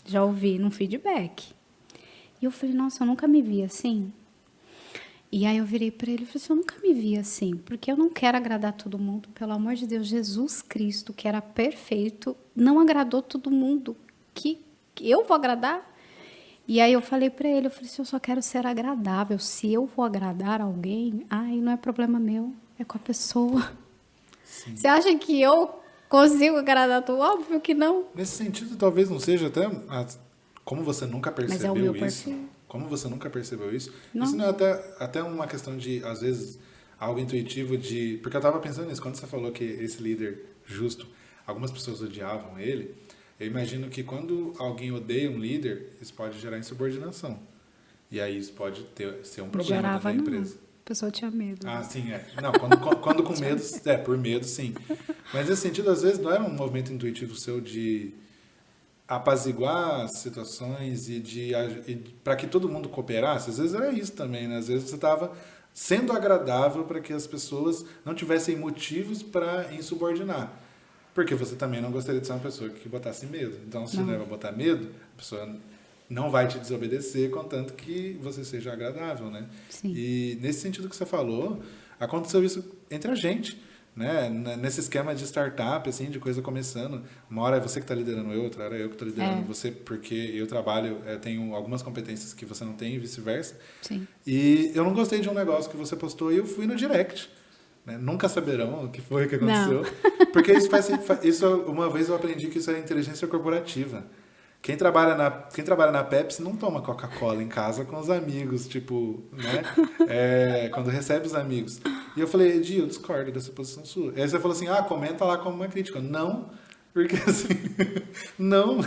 Já ouvi num feedback. E eu falei, nossa, eu nunca me vi assim. E aí eu virei para ele e falei assim, eu nunca me vi assim, porque eu não quero agradar todo mundo. Pelo amor de Deus, Jesus Cristo, que era perfeito, não agradou todo mundo. Que eu vou agradar? E aí eu falei para ele, eu falei assim, eu só quero ser agradável. Se eu vou agradar alguém, aí não é problema meu, é com a pessoa. Sim. Você acha que eu consigo agradar todo? Óbvio que não. Nesse sentido, talvez não seja até... Como você nunca percebeu Mas é o meu isso? perfil. Como você nunca percebeu isso? Não. Isso não é até uma questão de, às vezes, algo intuitivo de... Porque eu estava pensando nisso, quando você falou que esse líder justo, algumas pessoas odiavam ele, eu imagino que quando alguém odeia um líder, isso pode gerar insubordinação. E aí isso pode ser um problema Gerava, da empresa. não. A pessoa tinha medo. Ah, sim, é. Não, quando com medo, por medo, sim. Mas nesse sentido, às vezes, não era um movimento intuitivo seu de apaziguar situações e para que todo mundo cooperasse. Às vezes era isso também, né? Às vezes você estava sendo agradável para que as pessoas não tivessem motivos para insubordinar. Porque você também não gostaria de ser uma pessoa que botasse medo. Então, se não é para botar medo, a pessoa não vai te desobedecer, contanto que você seja agradável, né? Sim. E nesse sentido que você falou, aconteceu isso entre a gente, né? Nesse esquema de startup, assim, de coisa começando. Uma hora é você que está liderando eu, outra hora é eu que estou liderando você, porque eu trabalho, tenho algumas competências que você não tem e vice-versa. Sim. E eu não gostei de um negócio que você postou e eu fui no direct. Né? Nunca saberão o que foi que aconteceu. Não. Porque isso uma vez eu aprendi que isso é inteligência corporativa. Quem trabalha na Pepsi não toma Coca-Cola em casa com os amigos, tipo, né? Quando recebe os amigos. E eu falei, Edi, eu discordo dessa posição sua. E aí você falou assim, comenta lá como uma crítica. Não, porque assim, não.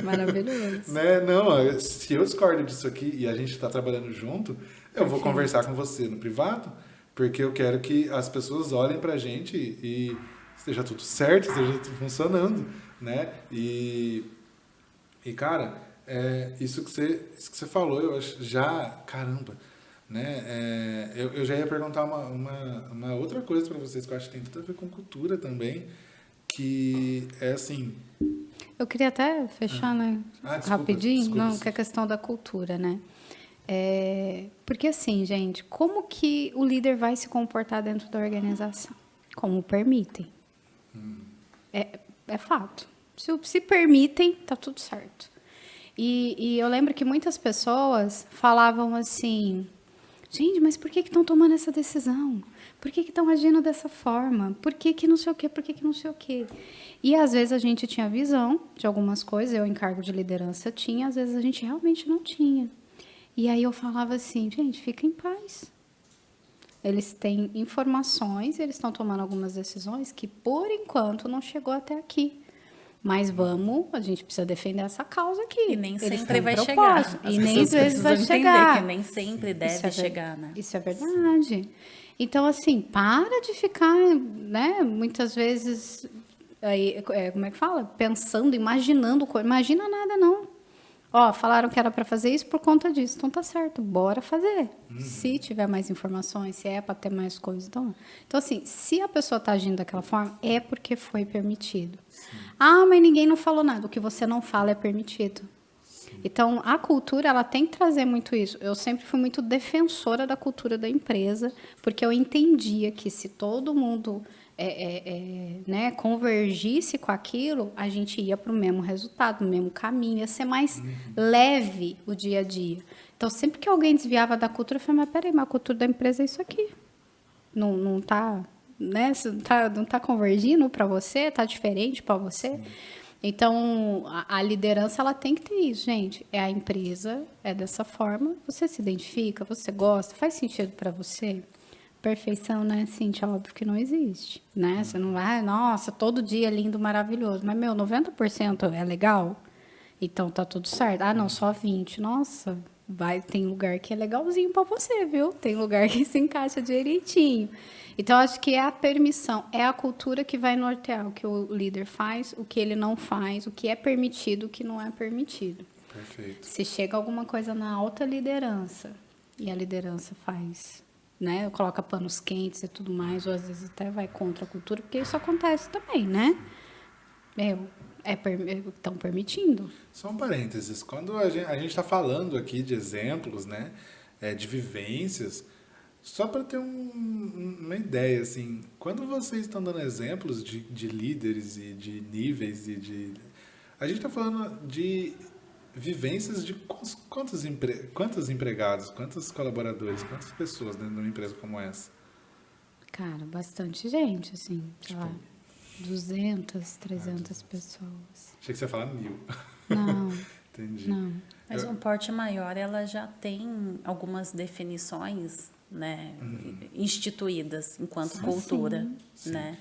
Maravilhoso. Né? Não, se eu discordo disso aqui e a gente está trabalhando junto, eu vou conversar com você no privado, porque eu quero que as pessoas olhem pra gente e esteja tudo certo, esteja tudo funcionando, né? E cara, isso que você falou, eu acho já, caramba, né? Eu já ia perguntar uma outra coisa para vocês que eu acho que tem tudo a ver com cultura também, que é assim... Eu queria até fechar, né? Rapidinho, desculpa, que é a questão da cultura, né? Porque assim, gente, como que o líder vai se comportar dentro da organização? Como permitem. É fato. Se permitem, tá tudo certo. E eu lembro que muitas pessoas falavam assim, gente, mas por que estão tomando essa decisão? Por que estão agindo dessa forma? Por que não sei o quê? Por que não sei o quê? E às vezes a gente tinha visão de algumas coisas, eu em cargo de liderança tinha, às vezes a gente realmente não tinha. E aí eu falava assim, gente, fica em paz. eles têm informações, eles estão tomando algumas decisões que, por enquanto, não chegou até aqui. Mas a gente precisa defender essa causa aqui. E nem Eles sempre têm vai propósito. chegar. As E nem pessoas às vezes vai precisam entender chegar. que nem sempre deve chegar, né? Isso é verdade. Então, assim, para de ficar, né, muitas vezes, aí, como é que fala? Pensando, imaginando, imagina nada, não. Ó, falaram que era para fazer isso por conta disso, então tá certo, bora fazer. Se tiver mais informações, se é para ter mais coisas, então assim, se a pessoa tá agindo daquela forma, é porque foi permitido. Ah, mas ninguém não falou nada, o que você não fala é permitido. Então, a cultura, ela tem que trazer muito isso. Eu sempre fui muito defensora da cultura da empresa, porque eu entendia que se todo mundo né, convergisse com aquilo, a gente ia para o mesmo resultado, no mesmo caminho, ia ser mais leve o dia a dia. Então, sempre que alguém desviava da cultura, eu falei, mas peraí, mas a cultura da empresa é isso aqui. Não tá, né, não tá convergindo para você, tá diferente para você. Sim. Então, a liderança, ela tem que ter isso, gente. É a empresa, é dessa forma. Você se identifica, você gosta, faz sentido para você? Perfeição, né, Cíntia? Óbvio que não existe, né? Você não vai, nossa, todo dia é lindo, maravilhoso. Mas, 90% é legal? Então, tá tudo certo. Ah, não, só 20%. Nossa, tem lugar que é legalzinho para você, viu? Tem lugar que se encaixa direitinho. Então, acho que é a permissão, é a cultura que vai nortear o que o líder faz, o que ele não faz, o que é permitido, o que não é permitido. Perfeito. Se chega alguma coisa na alta liderança, e a liderança faz, né, coloca panos quentes e tudo mais, ou às vezes até vai contra a cultura, porque isso acontece também, né? Estão permitindo. Só um parênteses, quando a gente está falando aqui de exemplos, né, de vivências, só para ter uma ideia, assim, quando vocês estão dando exemplos de líderes e de níveis a gente está falando de vivências de quantos empregados, quantos colaboradores, quantas pessoas dentro de uma empresa como essa? Cara, bastante gente, assim, sei lá, 200, 300 pessoas. Achei que você ia falar 1.000. Não. Entendi. Não. Mas um porte maior, ela já tem algumas definições, né, instituídas enquanto cultura, Sim. né?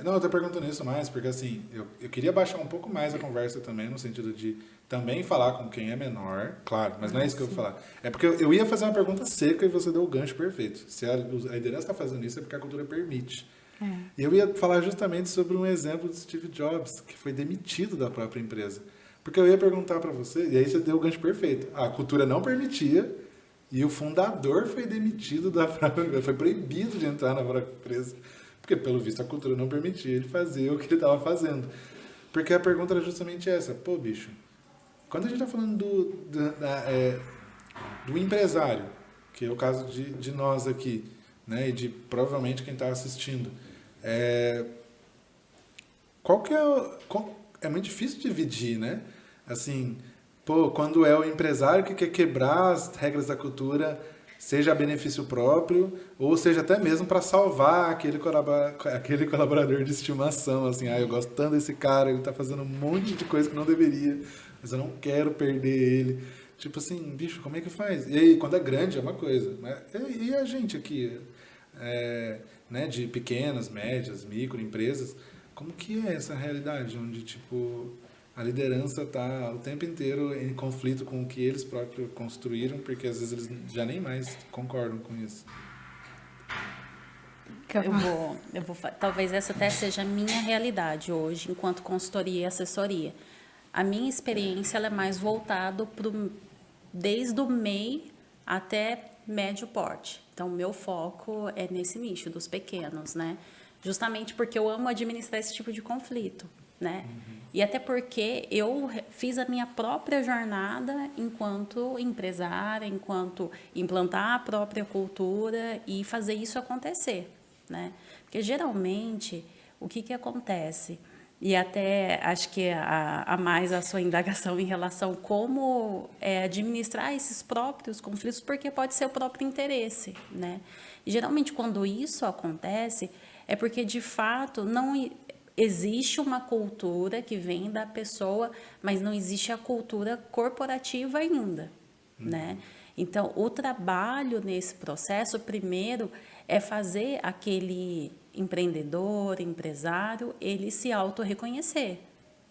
Não, eu tô perguntando isso mais porque, assim, eu queria baixar um pouco mais a conversa também, no sentido de também falar com quem é menor, claro, mas não é isso que eu vou falar. É porque eu ia fazer uma pergunta seca e você deu o gancho perfeito. Se a liderança está fazendo isso é porque a cultura permite. E eu ia falar justamente sobre um exemplo de Steve Jobs, que foi demitido da própria empresa. Porque eu ia perguntar para você, e aí você deu o gancho perfeito. A cultura não permitia e o fundador foi demitido da própria, foi proibido de entrar na própria empresa. Porque, pelo visto, a cultura não permitia ele fazer o que ele estava fazendo. Porque a pergunta era justamente essa. Pô, bicho, quando a gente está falando do empresário, que é o caso de nós aqui, né, e de provavelmente quem está assistindo, é muito difícil dividir, né? Assim, pô, quando é o empresário que quer quebrar as regras da cultura, seja a benefício próprio, ou seja até mesmo para salvar aquele colaborador de estimação, assim, eu gosto tanto desse cara, ele tá fazendo um monte de coisa que não deveria, mas eu não quero perder ele. Tipo assim, bicho, como é que faz? E aí, quando é grande é uma coisa, mas e a gente aqui, né, de pequenas, médias, microempresas, como que é essa realidade onde, tipo, a liderança está o tempo inteiro em conflito com o que eles próprios construíram, porque às vezes eles já nem mais concordam com isso? Talvez essa até seja a minha realidade hoje, enquanto consultoria e assessoria. A minha experiência ela é mais voltada desde o MEI até médio porte. Então, o meu foco é nesse nicho dos pequenos, né? Justamente porque eu amo administrar esse tipo de conflito, né? E até porque eu fiz a minha própria jornada enquanto empresária, enquanto implantar a própria cultura e fazer isso acontecer, né? Porque geralmente, o que acontece? E até acho que a mais a sua indagação em relação a como administrar esses próprios conflitos, porque pode ser o próprio interesse, né? E geralmente quando isso acontece, é porque de fato não existe uma cultura que vem da pessoa, mas não existe a cultura corporativa ainda, né? Então, o trabalho nesse processo, primeiro, é fazer aquele empreendedor, empresário, ele se autorreconhecer,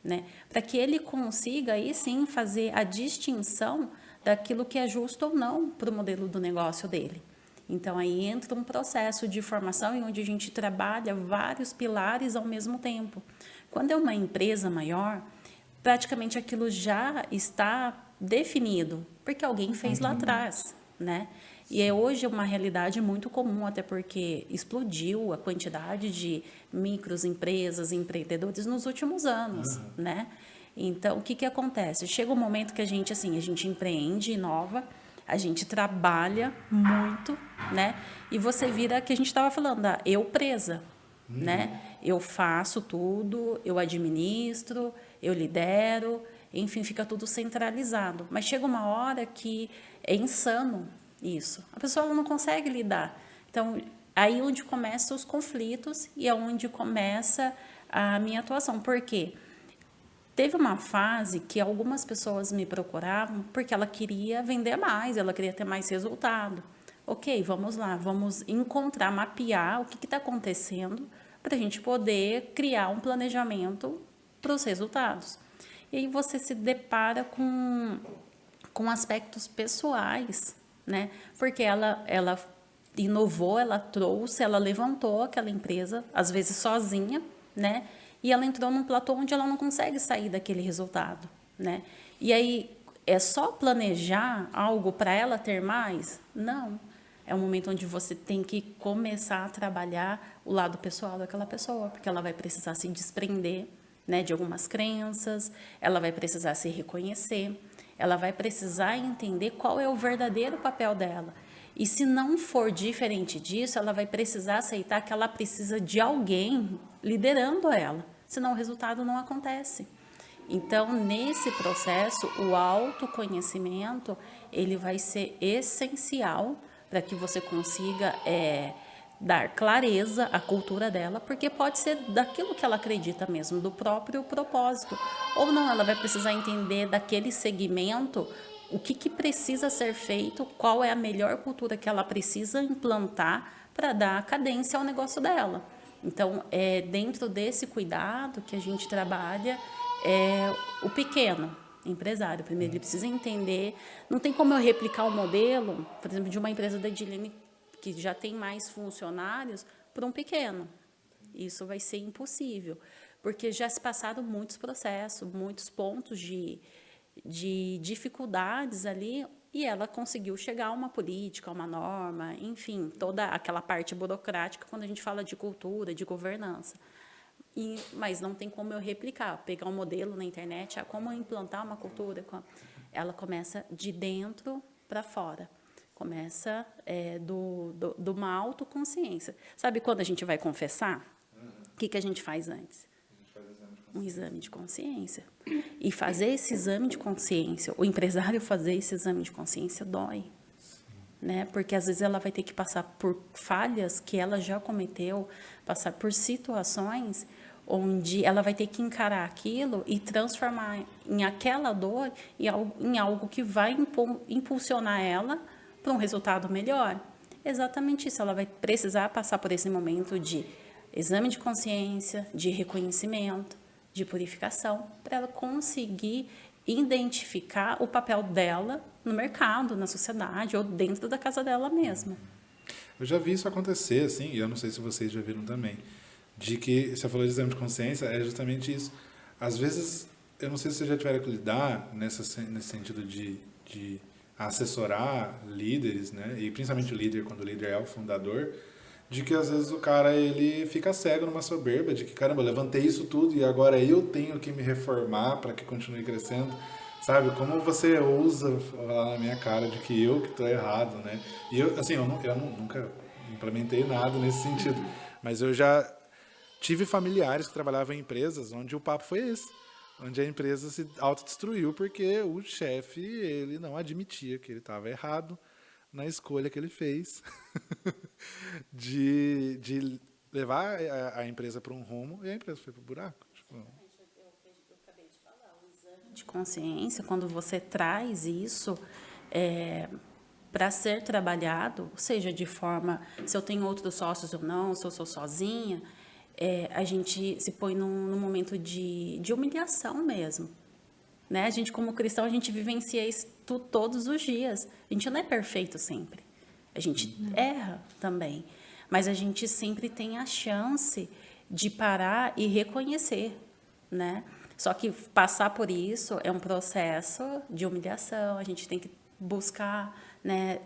né? Para que ele consiga, aí sim, fazer a distinção daquilo que é justo ou não para o modelo do negócio dele. Então, aí entra um processo de formação em onde a gente trabalha vários pilares ao mesmo tempo. Quando é uma empresa maior, praticamente aquilo já está definido, porque alguém fez lá atrás, né? E hoje é uma realidade muito comum, até porque explodiu a quantidade de microempresas, empreendedores nos últimos anos, né? Então, o que que acontece? Chega um momento que a gente empreende, inova, a gente trabalha muito, né? E você vira que a gente estava falando, eu presa, né? Eu faço tudo, eu administro, eu lidero, enfim, fica tudo centralizado. Mas chega uma hora que é insano isso. A pessoa ela não consegue lidar. Então, aí onde começam os conflitos e é onde começa a minha atuação. Por quê? Teve uma fase que algumas pessoas me procuravam porque ela queria vender mais, ela queria ter mais resultado. Ok, vamos lá, vamos encontrar, mapear o que está acontecendo para a gente poder criar um planejamento para os resultados. E aí você se depara com aspectos pessoais, né? Porque ela inovou, ela trouxe, ela levantou aquela empresa, às vezes sozinha, né? E ela entrou num platô onde ela não consegue sair daquele resultado, né? E aí, é só planejar algo para ela ter mais? Não. É um momento onde você tem que começar a trabalhar o lado pessoal daquela pessoa, porque ela vai precisar se desprender, né, de algumas crenças, ela vai precisar se reconhecer, ela vai precisar entender qual é o verdadeiro papel dela. E se não for diferente disso, ela vai precisar aceitar que ela precisa de alguém liderando ela, senão o resultado não acontece. Então, nesse processo, o autoconhecimento, ele vai ser essencial para que você consiga dar clareza à cultura dela, porque pode ser daquilo que ela acredita mesmo, do próprio propósito. Ou não, ela vai precisar entender daquele segmento o que precisa ser feito, qual é a melhor cultura que ela precisa implantar para dar cadência ao negócio dela. Então, dentro desse cuidado que a gente trabalha, o pequeno empresário. Primeiro, ele precisa entender, não tem como eu replicar o modelo, por exemplo, de uma empresa da Edilene que já tem mais funcionários, para um pequeno. Isso vai ser impossível, porque já se passaram muitos processos, muitos pontos de dificuldades ali, e ela conseguiu chegar a uma política, a uma norma, enfim, toda aquela parte burocrática quando a gente fala de cultura, de governança. Mas não tem como eu replicar, pegar um modelo na internet, como implantar uma cultura. Ela começa de dentro para fora. Começa de uma autoconsciência. Sabe quando a gente vai confessar? O que a gente faz antes? Um exame de consciência. E fazer esse exame de consciência, o empresário fazer esse exame de consciência dói. Né? Porque às vezes ela vai ter que passar por falhas que ela já cometeu, passar por situações onde ela vai ter que encarar aquilo e transformar em aquela dor em algo que vai impulsionar ela para um resultado melhor. Exatamente isso, ela vai precisar passar por esse momento de exame de consciência, de reconhecimento, de purificação, para ela conseguir identificar o papel dela no mercado, na sociedade ou dentro da casa dela mesma. Eu já vi isso acontecer, assim, e eu não sei se vocês já viram também, de que, você falou de exame de consciência, é justamente isso. Às vezes, eu não sei se vocês já tiveram que lidar nesse sentido de assessorar líderes, né, e principalmente o líder, quando o líder é o fundador, de que às vezes o cara ele fica cego numa soberba, de que, caramba, eu levantei isso tudo e agora eu tenho que me reformar para que continue crescendo. Sabe, como você ousa falar na minha cara de que eu que estou errado, né? E eu, assim, eu nunca implementei nada nesse sentido, mas eu já tive familiares que trabalhavam em empresas onde o papo foi esse, onde a empresa se autodestruiu porque o chefe, ele não admitia que ele estava errado na escolha que ele fez de levar a empresa para um rumo e a empresa foi para o buraco. Tipo, de consciência, quando você traz isso, para ser trabalhado, seja de forma, se eu tenho outros sócios ou não, se eu sou sozinha, a gente se põe num momento de humilhação mesmo. Né? A gente, como cristão, a gente vivencia isso todos os dias. A gente não é perfeito sempre. A gente erra também. Mas a gente sempre tem a chance de parar e reconhecer, né? Só que passar por isso é um processo de humilhação. A gente tem que buscar, né,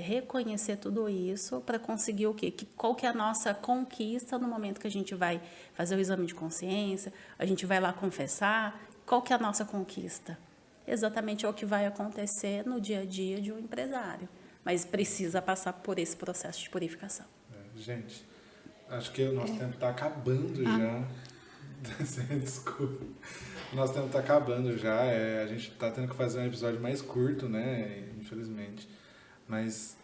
reconhecer tudo isso para conseguir o quê? Qual que é a nossa conquista no momento que a gente vai fazer o exame de consciência, a gente vai lá confessar. Qual que é a nossa conquista? Exatamente é o que vai acontecer no dia a dia de um empresário. Mas precisa passar por esse processo de purificação. Gente, acho que o nosso tempo está acabando já. Desculpa. O nosso tempo está acabando já. A gente está tendo que fazer um episódio mais curto, né? Infelizmente. Mas,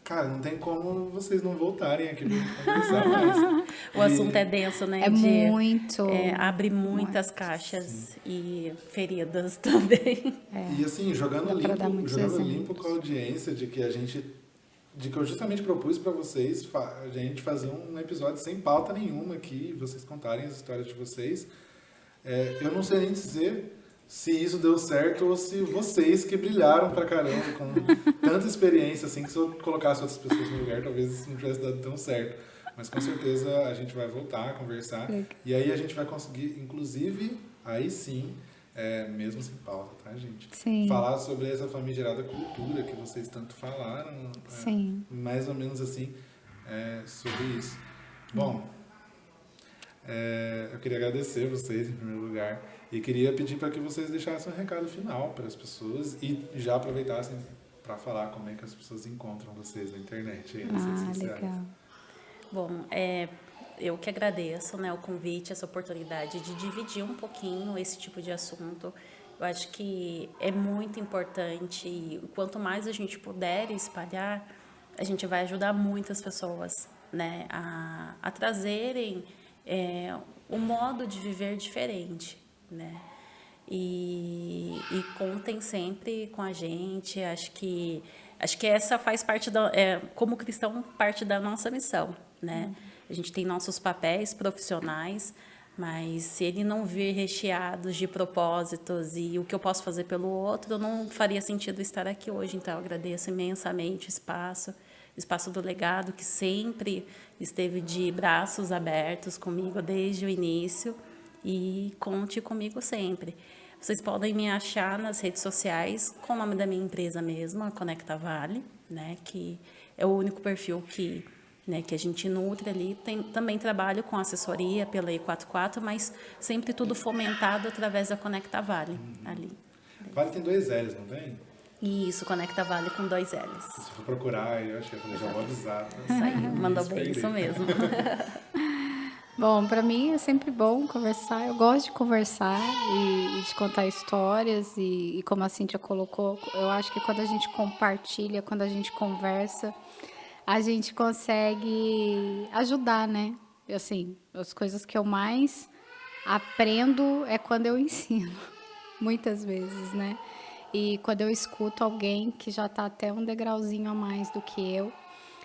cara, não tem como vocês não voltarem aqui para gente conversar mais. O assunto é denso, né? Muito. Abre muitas caixas e feridas também. E assim, jogando limpo com a audiência de que eu justamente propus para vocês a gente fazer um episódio sem pauta nenhuma aqui, vocês contarem as histórias de vocês. Eu não sei nem dizer se isso deu certo ou se vocês que brilharam pra caramba com tanta experiência, assim, que se eu colocasse outras pessoas no lugar, talvez isso não tivesse dado tão certo. Mas com certeza a gente vai voltar a conversar. E aí a gente vai conseguir, inclusive, aí sim, mesmo sem pauta, tá, gente? Sim. Falar sobre essa famigerada cultura que vocês tanto falaram. Sim. Mais ou menos assim, sobre isso. Bom, eu queria agradecer vocês, em primeiro lugar. E queria pedir para que vocês deixassem um recado final para as pessoas e já aproveitassem para falar como é que as pessoas encontram vocês na internet e nas redes sociais. Legal. Bom, eu que agradeço, né, o convite, essa oportunidade de dividir um pouquinho esse tipo de assunto. Eu acho que é muito importante e quanto mais a gente puder espalhar, a gente vai ajudar muitas pessoas, né, a trazerem um modo de viver diferente, né? E contem sempre com a gente. Acho que essa faz parte como cristão, parte da nossa missão, né? A gente tem nossos papéis profissionais, mas se ele não vir recheado de propósitos e o que eu posso fazer pelo outro, não faria sentido estar aqui hoje. Então, eu agradeço imensamente o espaço do Legado, que sempre esteve de braços abertos comigo desde o início, e conte comigo sempre. Vocês podem me achar nas redes sociais com o nome da minha empresa mesma, Conecta Vale, né, que é o único perfil que a gente nutre ali. Também trabalho com assessoria pela E44, mas sempre tudo fomentado através da Conecta Vale. Ali. Vale tem 2 L's, não tem? Isso, Conecta Vale com 2 L's. Se for procurar, eu já vou avisar. Isso aí, mandou bem, isso mesmo. Bom, para mim é sempre bom conversar. Eu gosto de conversar e de contar histórias. E como a Cíntia colocou, eu acho que quando a gente compartilha, quando a gente conversa, a gente consegue ajudar, né? Assim, as coisas que eu mais aprendo é quando eu ensino, muitas vezes, né? E quando eu escuto alguém que já está até um degrauzinho a mais do que eu,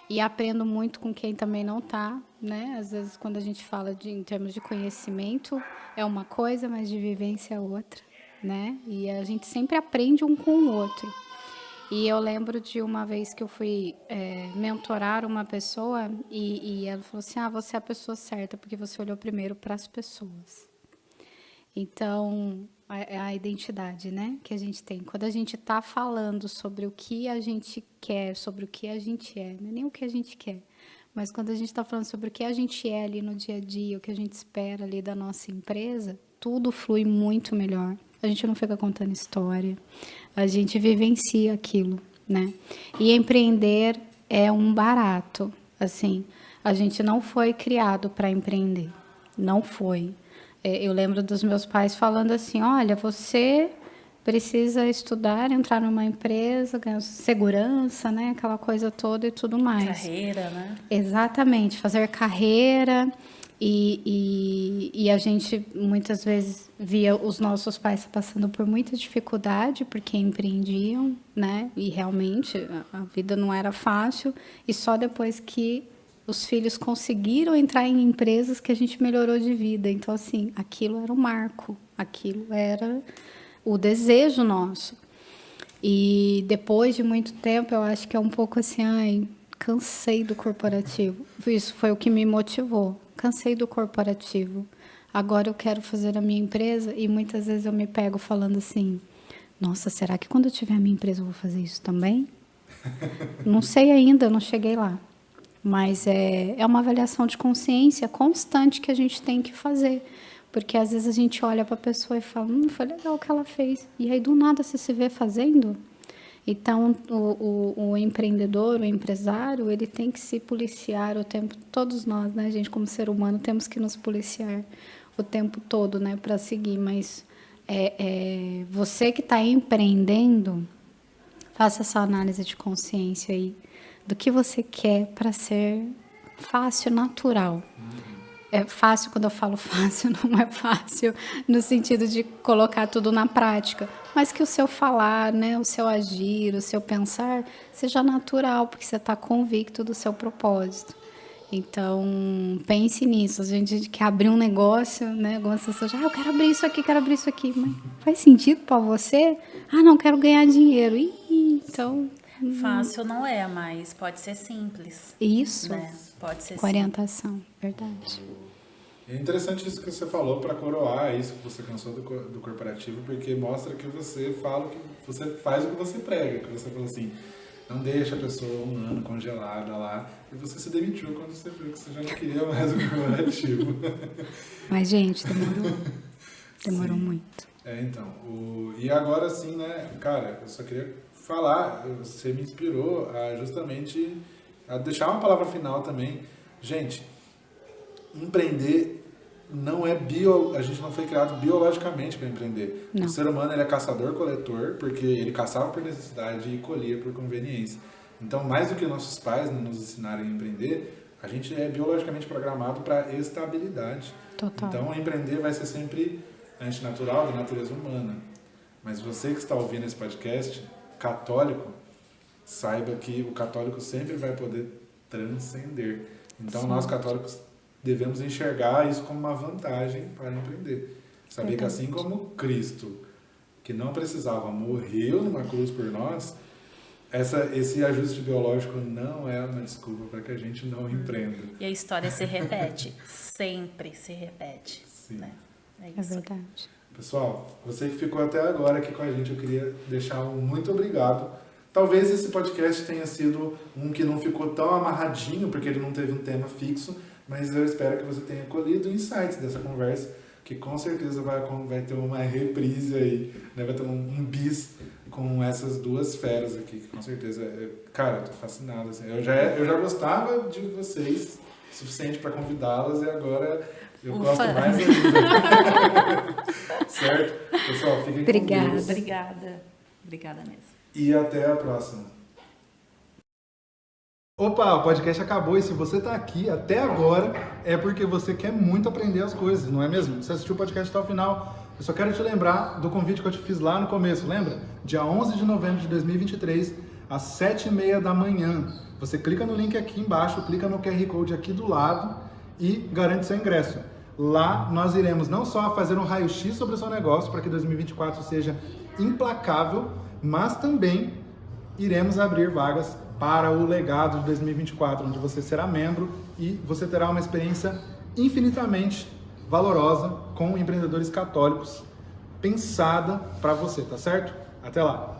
e aprendo muito com quem também não está, né? Às vezes, quando a gente fala em termos de conhecimento, é uma coisa, mas de vivência é outra, né? E a gente sempre aprende um com o outro. E eu lembro de uma vez que eu fui mentorar uma pessoa e ela falou assim, você é a pessoa certa, porque você olhou primeiro para as pessoas. Então, é a identidade, né, que a gente tem. Quando a gente está falando sobre o que a gente quer, sobre o que a gente é, não é nem o que a gente quer, mas quando a gente está falando sobre o que a gente é ali no dia a dia, o que a gente espera ali da nossa empresa, tudo flui muito melhor. A gente não fica contando história, a gente vivencia aquilo, né? E empreender é um barato, assim, a gente não foi criado para empreender, não foi. Eu lembro dos meus pais falando assim, olha, você precisa estudar, entrar numa empresa, ganhar segurança, né? Aquela coisa toda e tudo mais. Carreira, né? Exatamente, fazer carreira E a gente muitas vezes via os nossos pais passando por muita dificuldade porque empreendiam, né? E realmente a vida não era fácil. E só depois que os filhos conseguiram entrar em empresas que a gente melhorou de vida. Então, assim, aquilo era um marco, aquilo era o desejo nosso. E depois de muito tempo, eu acho que é um pouco assim, ai, cansei do corporativo. Isso foi o que me motivou. Cansei do corporativo. Agora eu quero fazer a minha empresa e muitas vezes eu me pego falando assim, nossa, será que quando eu tiver a minha empresa eu vou fazer isso também? Não sei ainda, não cheguei lá. Mas é uma avaliação de consciência constante que a gente tem que fazer. Porque às vezes a gente olha para a pessoa e fala, foi legal o que ela fez. E aí do nada você se vê fazendo. Então, o empreendedor, o empresário, ele tem que se policiar o tempo, todos nós, né, gente, como ser humano, temos que nos policiar o tempo todo, né, para seguir, mas você que está empreendendo, faça essa análise de consciência aí, do que você quer para ser fácil, natural. É fácil, quando eu falo fácil, não é fácil no sentido de colocar tudo na prática, mas que o seu falar, né, o seu agir, o seu pensar seja natural, porque você está convicto do seu propósito. Então, pense nisso. A gente quer abrir um negócio, né, algumas pessoas, eu quero abrir isso aqui, mas faz sentido para você? Não, quero ganhar dinheiro. Então... Fácil não é, mas pode ser simples. Isso. Né? Pode ser com orientação, verdade. É interessante isso que você falou para coroar isso que você cansou do corporativo, porque mostra que você fala que você faz o que você prega, que você fala assim, não deixa a pessoa um ano congelada lá, e você se demitiu quando você viu que você já não queria mais o corporativo. Mas, gente, demorou muito. Então, e agora sim, né, cara, eu só queria falar, você me inspirou a justamente a deixar uma palavra final também. Gente, empreender não é a gente não foi criado biologicamente para empreender. Não. O ser humano ele é caçador-coletor, porque ele caçava por necessidade e colhia por conveniência. Então, mais do que nossos pais nos ensinarem a empreender, a gente é biologicamente programado para estabilidade. Total. Então, empreender vai ser sempre antinatural da natureza humana. Mas você que está ouvindo esse podcast, católico, saiba que o católico sempre vai poder transcender. Então, nós católicos devemos enxergar isso como uma vantagem para empreender. Saber que assim como Cristo, que não precisava, morreu numa cruz por nós, esse ajuste biológico não é uma desculpa para que a gente não empreenda. E a história se repete, sempre se repete. Sim. Né? É isso. verdade. Pessoal, você que ficou até agora aqui com a gente, eu queria deixar um muito obrigado. Talvez esse podcast tenha sido um que não ficou tão amarradinho, porque ele não teve um tema fixo, mas eu espero que você tenha colhido insights dessa conversa, que com certeza vai ter uma reprise aí, né? Vai ter um bis com essas duas feras aqui, que com certeza... Cara, eu tô fascinado. Assim. Eu já gostava de vocês o suficiente para convidá-las e agora eu gosto mais ainda. Certo? Pessoal, fiquem com Deus. Obrigada mesmo. E até a próxima. Opa, o podcast acabou e se você está aqui até agora é porque você quer muito aprender as coisas, não é mesmo? Você assistiu o podcast até o final, eu só quero te lembrar do convite que eu te fiz lá no começo, lembra? Dia 11 de novembro de 2023, às 7h30 da manhã. Você clica no link aqui embaixo, clica no QR Code aqui do lado e garante seu ingresso. Lá nós iremos não só fazer um raio-x sobre o seu negócio para que 2024 seja implacável, mas também iremos abrir vagas para o legado de 2024, onde você será membro e você terá uma experiência infinitamente valorosa com empreendedores católicos, pensada para você, tá certo? Até lá!